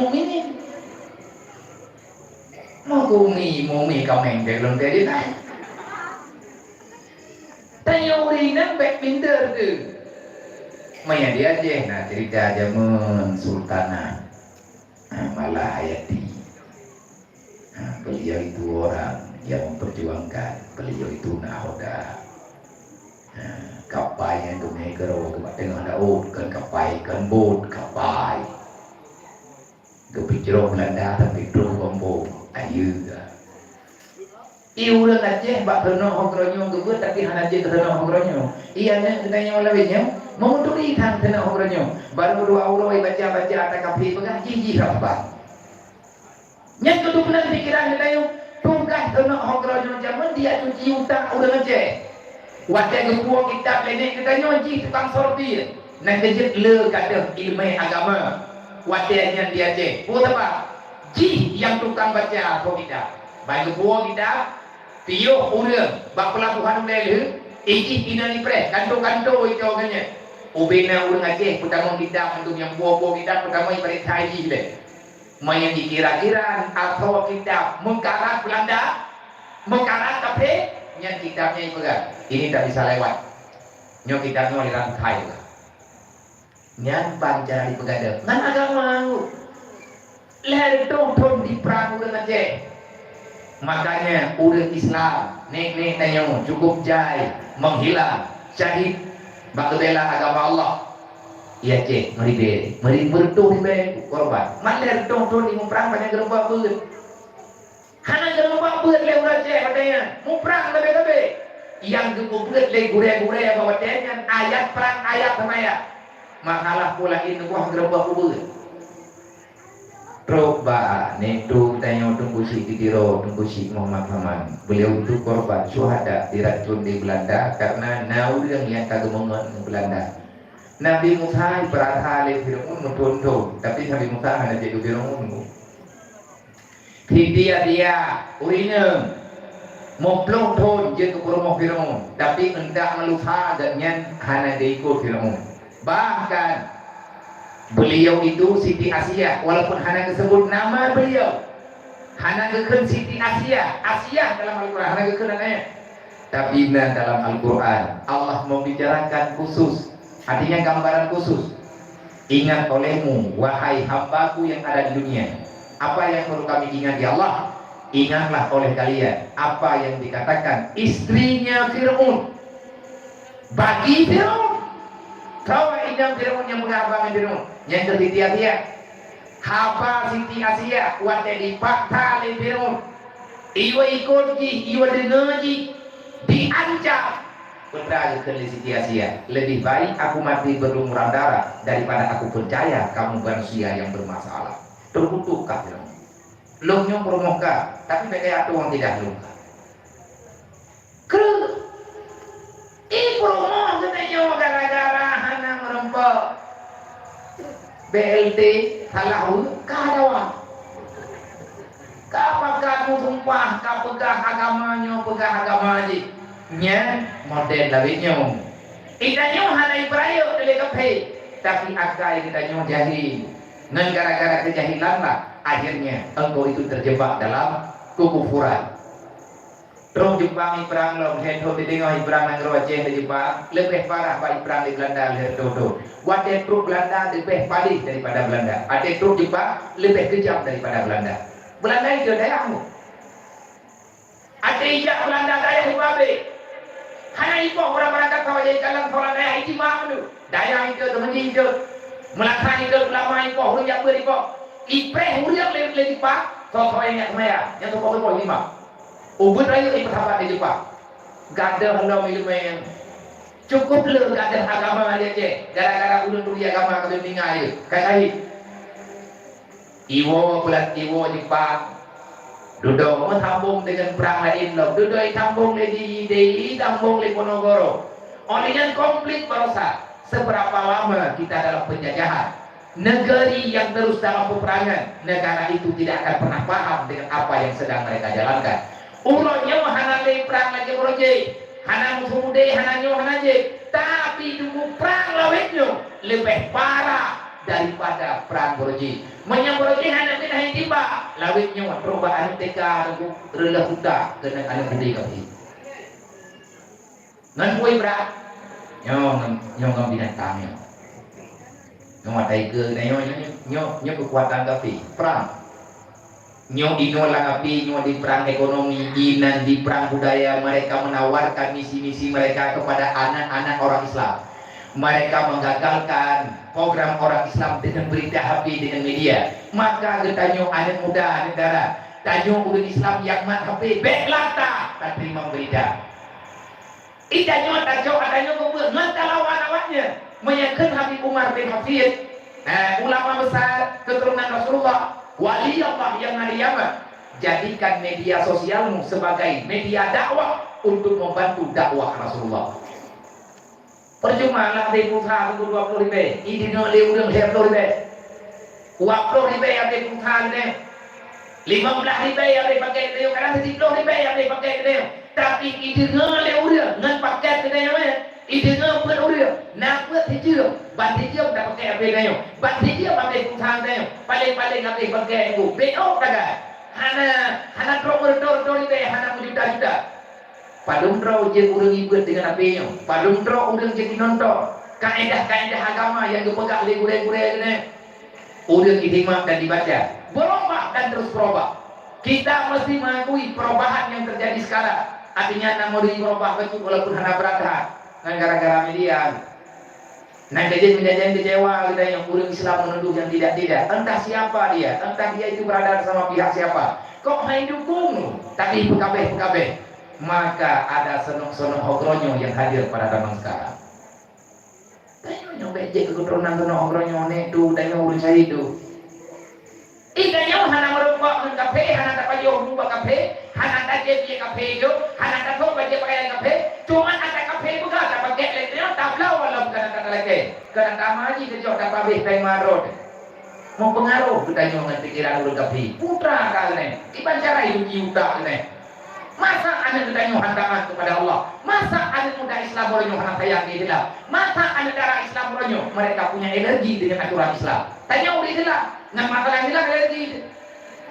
Speaker 4: mau mumi kau mengke belum jadi naik. Tayurinan back pinter tu. Maya dia aja, nah cerita zaman Sultanah Malahayati. Beliau itu orang yang memperjuangkan, beliau itu nahoda. Kapai yang dunia kero kemat tengah daun kan kapai kan bot kapai. Kepiciro Belanda tapi terus bambu ayu. Iu udah aja bak terno hokronyo gebut tapi hana je terno hokronyo. Iya nya tanya olehnya mau turi kan terno hokronyo. Baru 2 euro baca atas kapi pegah jiji apa. Nya kedudukan pikiran kita yo tungkah terno hokronyo zaman dia cuci utang udah aja. Wajah kebuah kitab lenek kita nyoji tukang sortir. Nak kejut le kada ilmu agama. Wajahnya dia je. Buat apa? Ji yang tukang baca ko kitab. Baik kebuah kitab tiup urang bak pelabuhan lele iki inani pre kanto itu orangnya. Ubena urang Aceh pertama kitab untuk yang buah-buah kitab pertama ibarat haji le. Mayan dikira-kira atau kitab mengkarat Belanda mengkarat tapi yang kitabnya pegang ini tak bisa lewat nyo kitabnya aliran Thai lah nyan pancara di pegada ngan agama leher tong di perang udah aja makanya udah Islam nek tanya cukup jai menghilang syahid bak bela agama Allah iya cek meri bertuh be korban man leher tong di perang banyak gerobak beut hana gerobak beut lewat aja katanya mau perang lebih yang gebuburit le gure-gure yang bawa dengan ayat perang ayat sama ya makalah pula itu buah gerobak kubur Roba netu tanya tunggu si Titiro tunggu si Muhammad Haman beliau itu korban syuhada diracun di Belanda karena naudang yang kagemongan di Belanda Nabi Musa berata le Firaun mentonton tapi Nabi Musa hanya jadi Firaun dia urine Moplong thon je ke rumah Firaun tapi hendak melupa dengan hana diikut Firaun bahkan beliau itu Siti Asia walaupun hana disebut nama beliau hana keken Siti Asia dalam Al-Quran hana keken namanya tapi dalam Al-Quran Allah membicarakan khusus artinya gambaran khusus ingat olehmu wahai hambaku yang ada di dunia apa yang perlu kami ingat di Allah ingatlah oleh kalian apa yang dikatakan istrinya Fir'aun bagi Fir'aun kau ingat Fir'aun yang mengabang Fir'aun yang ketiga haba Siti Asia wate dipakta oleh Fir'aun iwa ikutji iwa dengerji diancam putra ke Siti Asia lebih baik aku mati berlumuran darah daripada aku percaya kamu manusia yang bermasalah terkutukkah Fir'aun Lungnya promoka, tapi mereka ada orang tidak luka. Kerut, promo katanya gara-gara hana merempok BLT halahu kadawa. Kapag kamu tumpah, kapag agamanya, pegah agama aja, nya model labitnya. Ikannya hana ibrayo dari kafe, tapi akai kitanya jahil. Ngan gara-gara kejahilan lah. Akhirnya engkau itu terjebak dalam kekufuran. Terus Jepang perang long head ho ditengok perang nang Aceh di Jepang lebih parah bagi perang di Belanda leher dodo. Wadah truk Belanda lebih paling daripada Belanda. Ada truk Jepang lebih kejam daripada Belanda. Belanda itu daerahmu. Ada ijak Belanda daerah di Babe. Hanya itu orang-orang kata wajah kalang orang daerah itu mahu. Daerah itu teman itu. Melaksanakan itu lama itu orang yang beripo. Ipreh muriak lebih pak, soalnya yang maya, yang tu kau lima. Ubud rayu ikut sahabat di Jepang. Gada hendak ilmu yang cukup le gada agama dia je. Gara-gara ulun duri agama kau tinggal je. Kayak Iwo pelat Iwo Jepang. Duduk sambung dengan perang lain loh. Duduk sambung di sambung di Ponorogo. Olehnya komplit berusaha. Seberapa lama kita dalam penjajahan? Negeri yang terus dalam peperangan, negara itu tidak akan pernah paham dengan apa yang sedang mereka jalankan. Uronya mahana perang lagi proje, hana musude hana nyo hana je, tapi dulu perang lawetnya lebih parah daripada perang Boroji. Menyang Boroji hana kita hai tiba lawetnya perubahan teka dulu relah kuda kena anak budi kami. Ngan kue berat, nyo binatang nyo. Nyo tiger, nyo kekuatan kami perang. Nyo dinolang api, nyo di perang ekonomi, inan di perang budaya. Mereka menawarkan misi-misi mereka kepada anak-anak orang Islam. Mereka menggagalkan program orang Islam dengan berita HP, dengan media. Maka kita nyo anak muda negara, tanyo udah Islam yang mat HP, beklata tak terima berita. Ita nyo tanyo kubur, nganta lawan-lawannya menyangkut Habib Umar bin Hafid, ulama besar keturunan Rasulullah, wali Allah yang ada Yaman. Jadikan media sosialmu sebagai media dakwah untuk membantu dakwah Rasulullah. Percuma lah di putra itu 20 ribu, ini nak lewat 10 ribu, 20 ribu yang di putra ini, 15 ribu yang dipakai itu, kadang 10 ribu yang dipakai itu. Tapi ini nak lewat, nak pakai itu yang mana? Ini nak penuh, nak buat hijau, banti dia tak pakai apa yang banti dia pakai putra ini, paling-paling apa pakai itu, beok tak? Hana dor ribu, hana juta. Padung draw je urang ibut dengan apinya. Padung draw urang jadi nonton. Kaedah-kaedah agama yang dipegang oleh gure-gure ini. Urang diterima dan dibaca. Berubah dan terus berubah. Kita mesti mengakui perubahan yang terjadi sekarang. Artinya nak mau berubah betul walaupun hana berat. Gara-gara media. Nah kejadian kecewa kita yang urang Islam menuduh yang tidak. Entah siapa dia. Entah dia itu berada sama pihak siapa. Kok main dukung? Tapi pekabeh. Maka ada senong-senong hogronyo yang hadir pada zaman sekarang. Tanya becek keturunan senong hogronyo ne tu tanya urus saya itu. Ikanya hana merubah kafe, hana tak pakai merubah kafe, hana tak jadi kafe itu, hana tak tahu pakai pakaian kafe. Cuma ada kafe bukan tak pakai leknya tak belau walau kena lagi. Kena tamaji kerja tak pakai tema road. Mau pengaruh kita dengan pikiran urus kafe. Putra kalian, iban cara hidup juta kalian. Masa anda bertanya hantaran kepada Allah? Masa anda muda Islam boleh hantar sayang di Islam? Masa anda darah Islam boleh mereka punya energi dengan aturan Islam? Tanya udah Islam, nggak masalah Islam energi.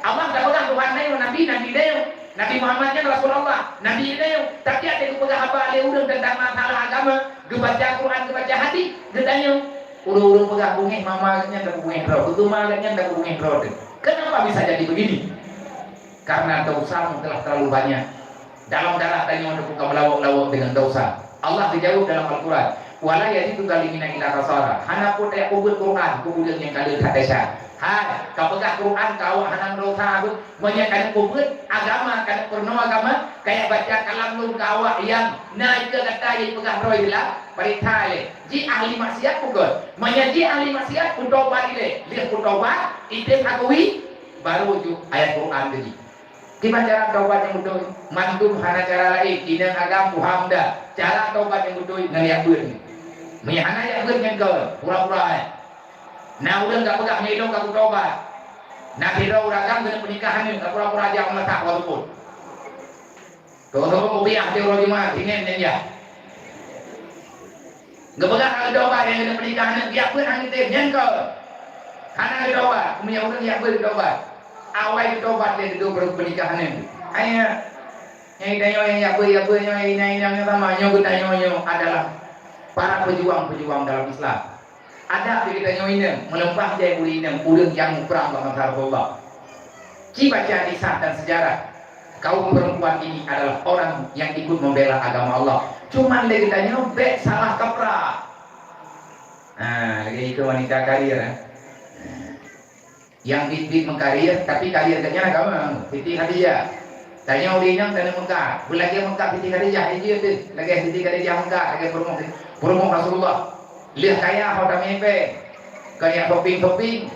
Speaker 4: Allah tak pegang Tuhan Nabi dia, Nabi Muhammadnya Rasulullah, Nabi dia. Tapi ada yang pegang apa? Ada urang tentang masalah agama, kebaca Quran, kebaca hadis, ditanya. Urang pegang bunyi, mamanya tak bunyi roh, kutumalnya tak bunyi roh. Kenapa bisa jadi begini? Karena dosamu telah terlalu banyak. Dalam darah tanya untuk buka melawak dengan dosa. Allah dijawab dalam Al-Quran. Wala yajidu kalimina ila rasara. Hana pun tak kubur Quran, kemudian yang kalian hadasah. Kau pegang Quran, kau hana dosa. Menyakan kubur agama, kan purno agama. Kayak baca kalam nur kawak yang naik ke kata yang pegang roh itulah. Perintah ji ahli maksiat pukul. Menyaji ahli maksiat putobat ini. Lihat putobat, itu akui baru ayat Quran tadi. Gimana cara taubat yang betul? Mantum hana cara lain, inang agam puhamda. Cara taubat yang betul ngeliat bun. Hana yang bun yang kau pura-pura. Nah udah tak pegang hidup kamu taubat. Nah hidup ragam dengan pernikahan ini, tak pura-pura aja meletak walaupun. Kau biar dia orang dimana, ingin dia. Gak pegang kalau taubat yang dengan pernikahan ini, biar pun angin tim yang kau. Hana taubat, punya orang yang bun taubat. Awal tobat dia duduk pernikahan ini. Ayah, yang tanya yang sama yang adalah para pejuang dalam Islam. Ada kita ini melempah jaya buli ini, urang yang perang lawan narkoba. Ci baca kisah dan sejarah. Kaum perempuan ini adalah orang yang ikut membela agama Allah. Cuman lagi tanya salah kaprah. Nah, lagi itu wanita karir. Yang bit mengkarir tapi karir katanya agama Siti Khadijah. Tanya ulinya tanya Mekah, belagi Mekah Siti Khadijah itu lagi Siti Khadijah Mekah lagi promo Rasulullah. Lihat kaya hoda mepe, kaya shopping.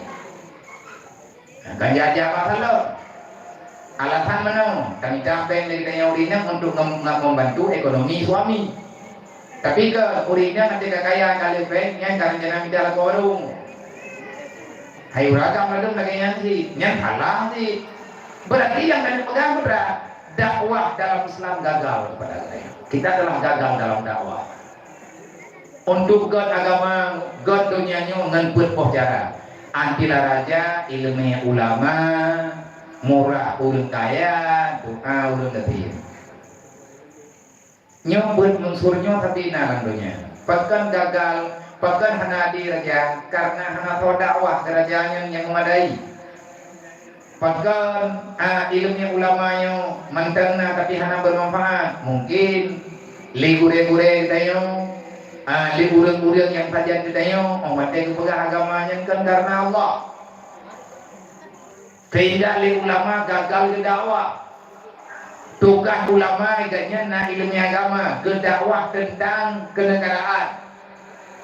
Speaker 4: Kan jaja masalah. Alasan mana? Kami campaign lagi tanya ulinya untuk membantu ekonomi suami. Tapi ke ulinya nanti kaya kali pengnya kan jangan minta lagu warung. Hayu ragam lagi sih, nyan salah sih. Berarti yang kalian pegang berat dakwah dalam Islam gagal kepada saya. Kita telah gagal dalam dakwah. Untuk God agama, God dunianya ngenput poh cara. Antila raja, ilmu ulama, murah urang kaya, doa urang letih. Nyobut munsurnya tapi nalang dunia. Bahkan gagal, bahkan hana di raja karena hana tahu dakwah kerajaan yang memadai. Bahkan ilmu ulamanya mantengna tapi hana bermanfaat. Mungkin ligure-gure tayo. Liburan-buran yang saja ditanya umat yang pegang agamanya kan karena Allah. Sehingga ulama gagal ke dakwah. Tugas ulama agaknya nak ilmu agama ke dakwah tentang kenegaraan.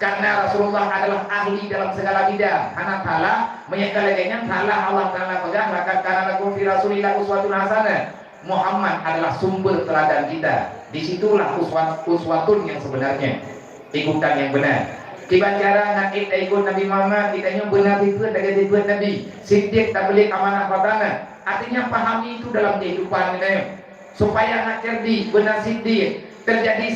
Speaker 4: Karena Rasulullah adalah ahli dalam segala bidang. Hana ta'ala menyatakan ta'ala Allah ta'ala pegang maka karena lakum fi Rasulillah uswatun hasanah. Muhammad adalah sumber teladan kita. Disitulah uswatun yang sebenarnya. Ikutan yang benar. Kiban cara nak ikut Nabi Muhammad, kitanya benar ikut dengan Nabi. Siddiq tabligh amanah fatana. Artinya pahami itu dalam kehidupan kita. Supaya nak cerdik, benar siddiq. Terjadi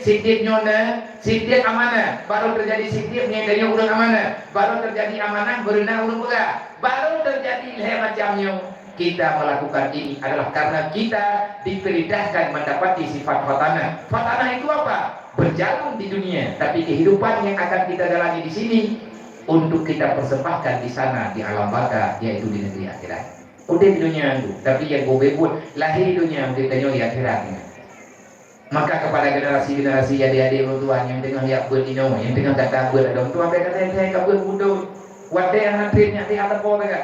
Speaker 4: siddiq nyona, siddiq amanah. Baru terjadi siddiq nyedanya urang amanah. Baru terjadi amanah berenang urang pegang. Baru terjadi macamnya. Kita melakukan ini adalah karena kita diperintahkan mendapati sifat fatanah. Fatanah itu apa? Berjalan di dunia, tapi kehidupan yang akan kita jalani di sini untuk kita persembahkan di sana di alam baka, yaitu di negeri akhirat. Udah di dunia itu, tapi yang gue buat lahir di dunia untuk di akhirat. Maka kepada generasi-generasi adik-adik orang tua yang tengah lihat buat ini, yang tengah kata buat ada orang tua, saya kabur bodoh, wadah yang nantinya di atas mereka.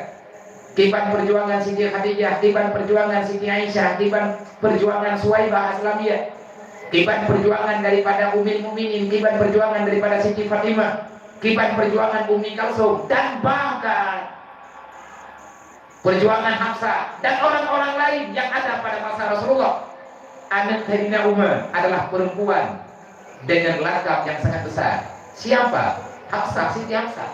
Speaker 4: Kiban perjuangan Siti Khadijah, kiban perjuangan Siti Aisyah, kiban perjuangan Suwaibah Aslamiyah. Kiban perjuangan daripada Ummul Mukminin, kiban perjuangan daripada Siti Fatimah, kiban perjuangan Ummi Kalsum, dan bahkan perjuangan Hafsah dan orang-orang lain yang ada pada masa Rasulullah. Anak Sayyidina Umar adalah perempuan dengan lakab yang sangat besar. Siapa? Hafsah, Siti Hafsah.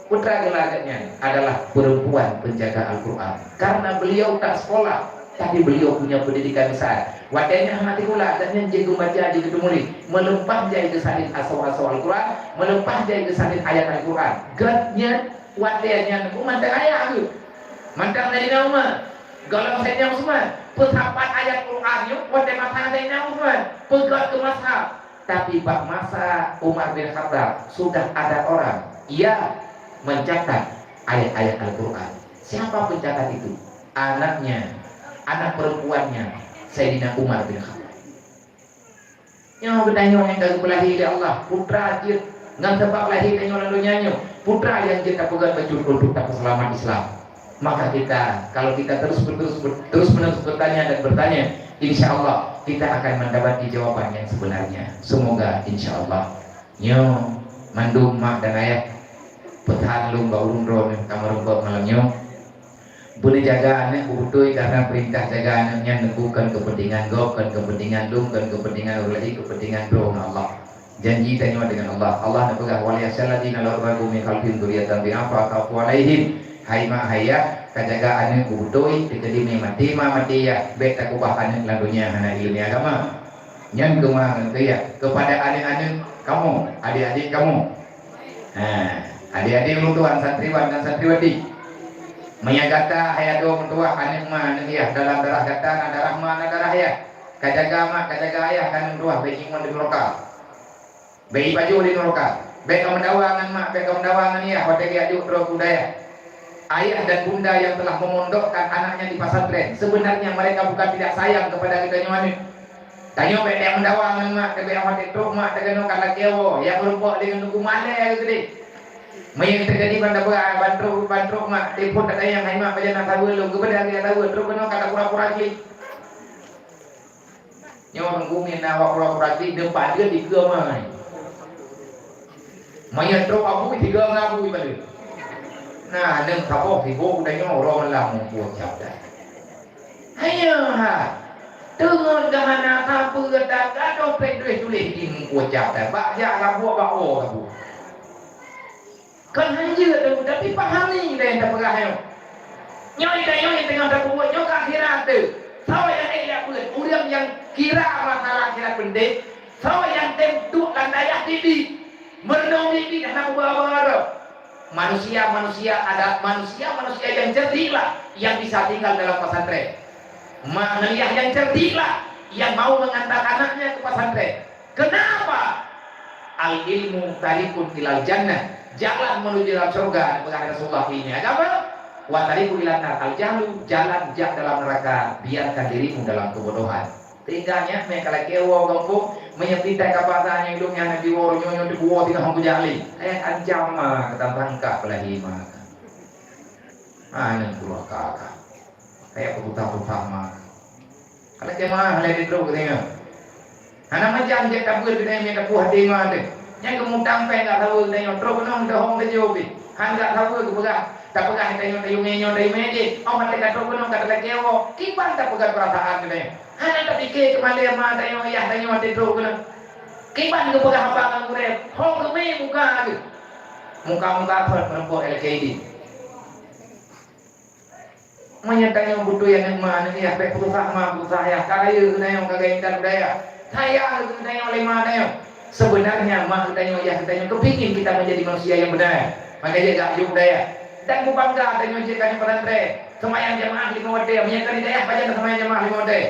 Speaker 4: Putra gelagatnya adalah perempuan penjaga Al-Quran. Karena beliau tak sekolah, tapi beliau punya pendidikan besar. Wadahnya mati pula dan yang jago baca di ketemu melempah jai kesalin asal-asal Al-Quran, melempah jai kesalin ayat Al-Quran. Gadnya wadahnya mantang ayat tu, mantang dari nama. Kalau saya semua, petapan ayat Quran yuk, wadah mata dari nama, pegat ke masa. Tapi bak masa Umar bin Khattab sudah ada orang, ia mencatat ayat-ayat Al-Quran. Siapa pencatat itu? Anaknya, anak perempuannya Sayyidina Umar bin Khattab. Yang bertanya yang kagak lahir dari Allah, putra dia ngan sebab lahir dari orang dunianya, putra yang kita pegang baju untuk tak selamat Islam. Maka kita, kalau kita terus menerus bertanya dan bertanya, insya Allah kita akan mendapati jawaban yang sebenarnya. Semoga insya Allah. Nyo mandum mak dan ayah petahan lum baurun rom kamar rumput malamnya. Boleh jaga anak utuh karena perintah jaga anaknya negukan kepentingan go, kan kepentingan lum, kan kepentingan ulahi, kepentingan bro Allah. Janji tanya dengan Allah. Allah nak pegang waliyasyaladina lawragu min khalfin dzurriyyatan bi'afa kafu alaihim. Hai mak hayah kajaga anak utuh dikedi mati ya bet tak ubah anak lalunya anak ilmu agama. Nyan kemang ya kepada adik-adik kamu, adik-adik kamu. Adik-adik lutuan santriwan dan santriwati. Menyagata ayat dua mentua anak mana ya dalam darah kata darah mana darah ya kajaga mak kajaga ayah kan dua baik iman di neraka baik baju di neraka baik mendawangan mak baik mendawangan ya pada dia juk terus budaya ayah dan bunda yang telah memondokkan anaknya di pesantren sebenarnya mereka bukan tidak sayang kepada kita nyuani tanya baik yang mendawangan mak baik yang mati terus mak dengan kala kewo yang berumpuk dengan tuku mana gitu deh. Mayang terjadi pada bantruk mak telepon tak yang hai mak baca nak tahu lu kepada dia tahu terus kena kata pura-pura klik. Nyawa nungguin awak pura-pura klik depan dia di ke mai. Mayang terus abu tiga ngabu balik. Nah, neng kapok sibuk dah nyawa orang lah mau buat capta. Ayo ha. Tengok gahana kapu kata kado pedue tulis di buat capta. Bak ja lah buat bak kapu. Kan hanya tapi pahami dah yang tak pegah yo. Nyoi dah nyoi tengah tak buat nyoi akhirat tu. Sawa yang elak pun, orang yang kira masalah kira pendek, sawa yang tentu dan daya didi, merenung didi dan aku bawa manusia ada manusia yang cerdik yang bisa tinggal dalam pesantren. Manusia yang cerdik yang mau mengantar anaknya ke pesantren. Kenapa? Al ilmu tarikun ilal jannah, jalan menuju dalam surga. Bukan Rasulullah ini agama. Wa tarikun ilal nar, al jahlu, jalan jak dalam neraka. Biarkan dirimu dalam kebodohan. Tinggalnya mereka kewo gompo menyepintai kapasanya hidupnya nabi woro nyonyo di buah tinggal hongku jali. Anjama kata bangka pelahima. Ini pula kakak. Kayak perutah sama. Kalau kemana hal ini terus katanya. Anak macam je tak boleh kita yang tak puas hati mana. Yang kemudian pe enggak tahu tengok terus penuh dah hong kejobi. Han enggak tahu ke pegang. Tak pegang tengok tayung meje. Oh mati kat terus penuh kat lagi kewo. Kipan tak pegang perasaan katanya. Han tak fikir ke mana mah tengok ya tengok mati terus penuh. Kipan ke pegang apa kan kure. Hong ke me muka lagi. Muka perempuan LKD. Menyatakan butuh yang mana ni aspek berusaha ya. Kaya yang kagak indah budaya. Saya katanya oleh mana sebenarnya mak katanya kepingin kita menjadi manusia yang benar, makanya gak hidup daya dan bangga katanya jika pesantren semayang jamaah 5 waktu menyatakan hidayah baca semayang jamaah 5 waktu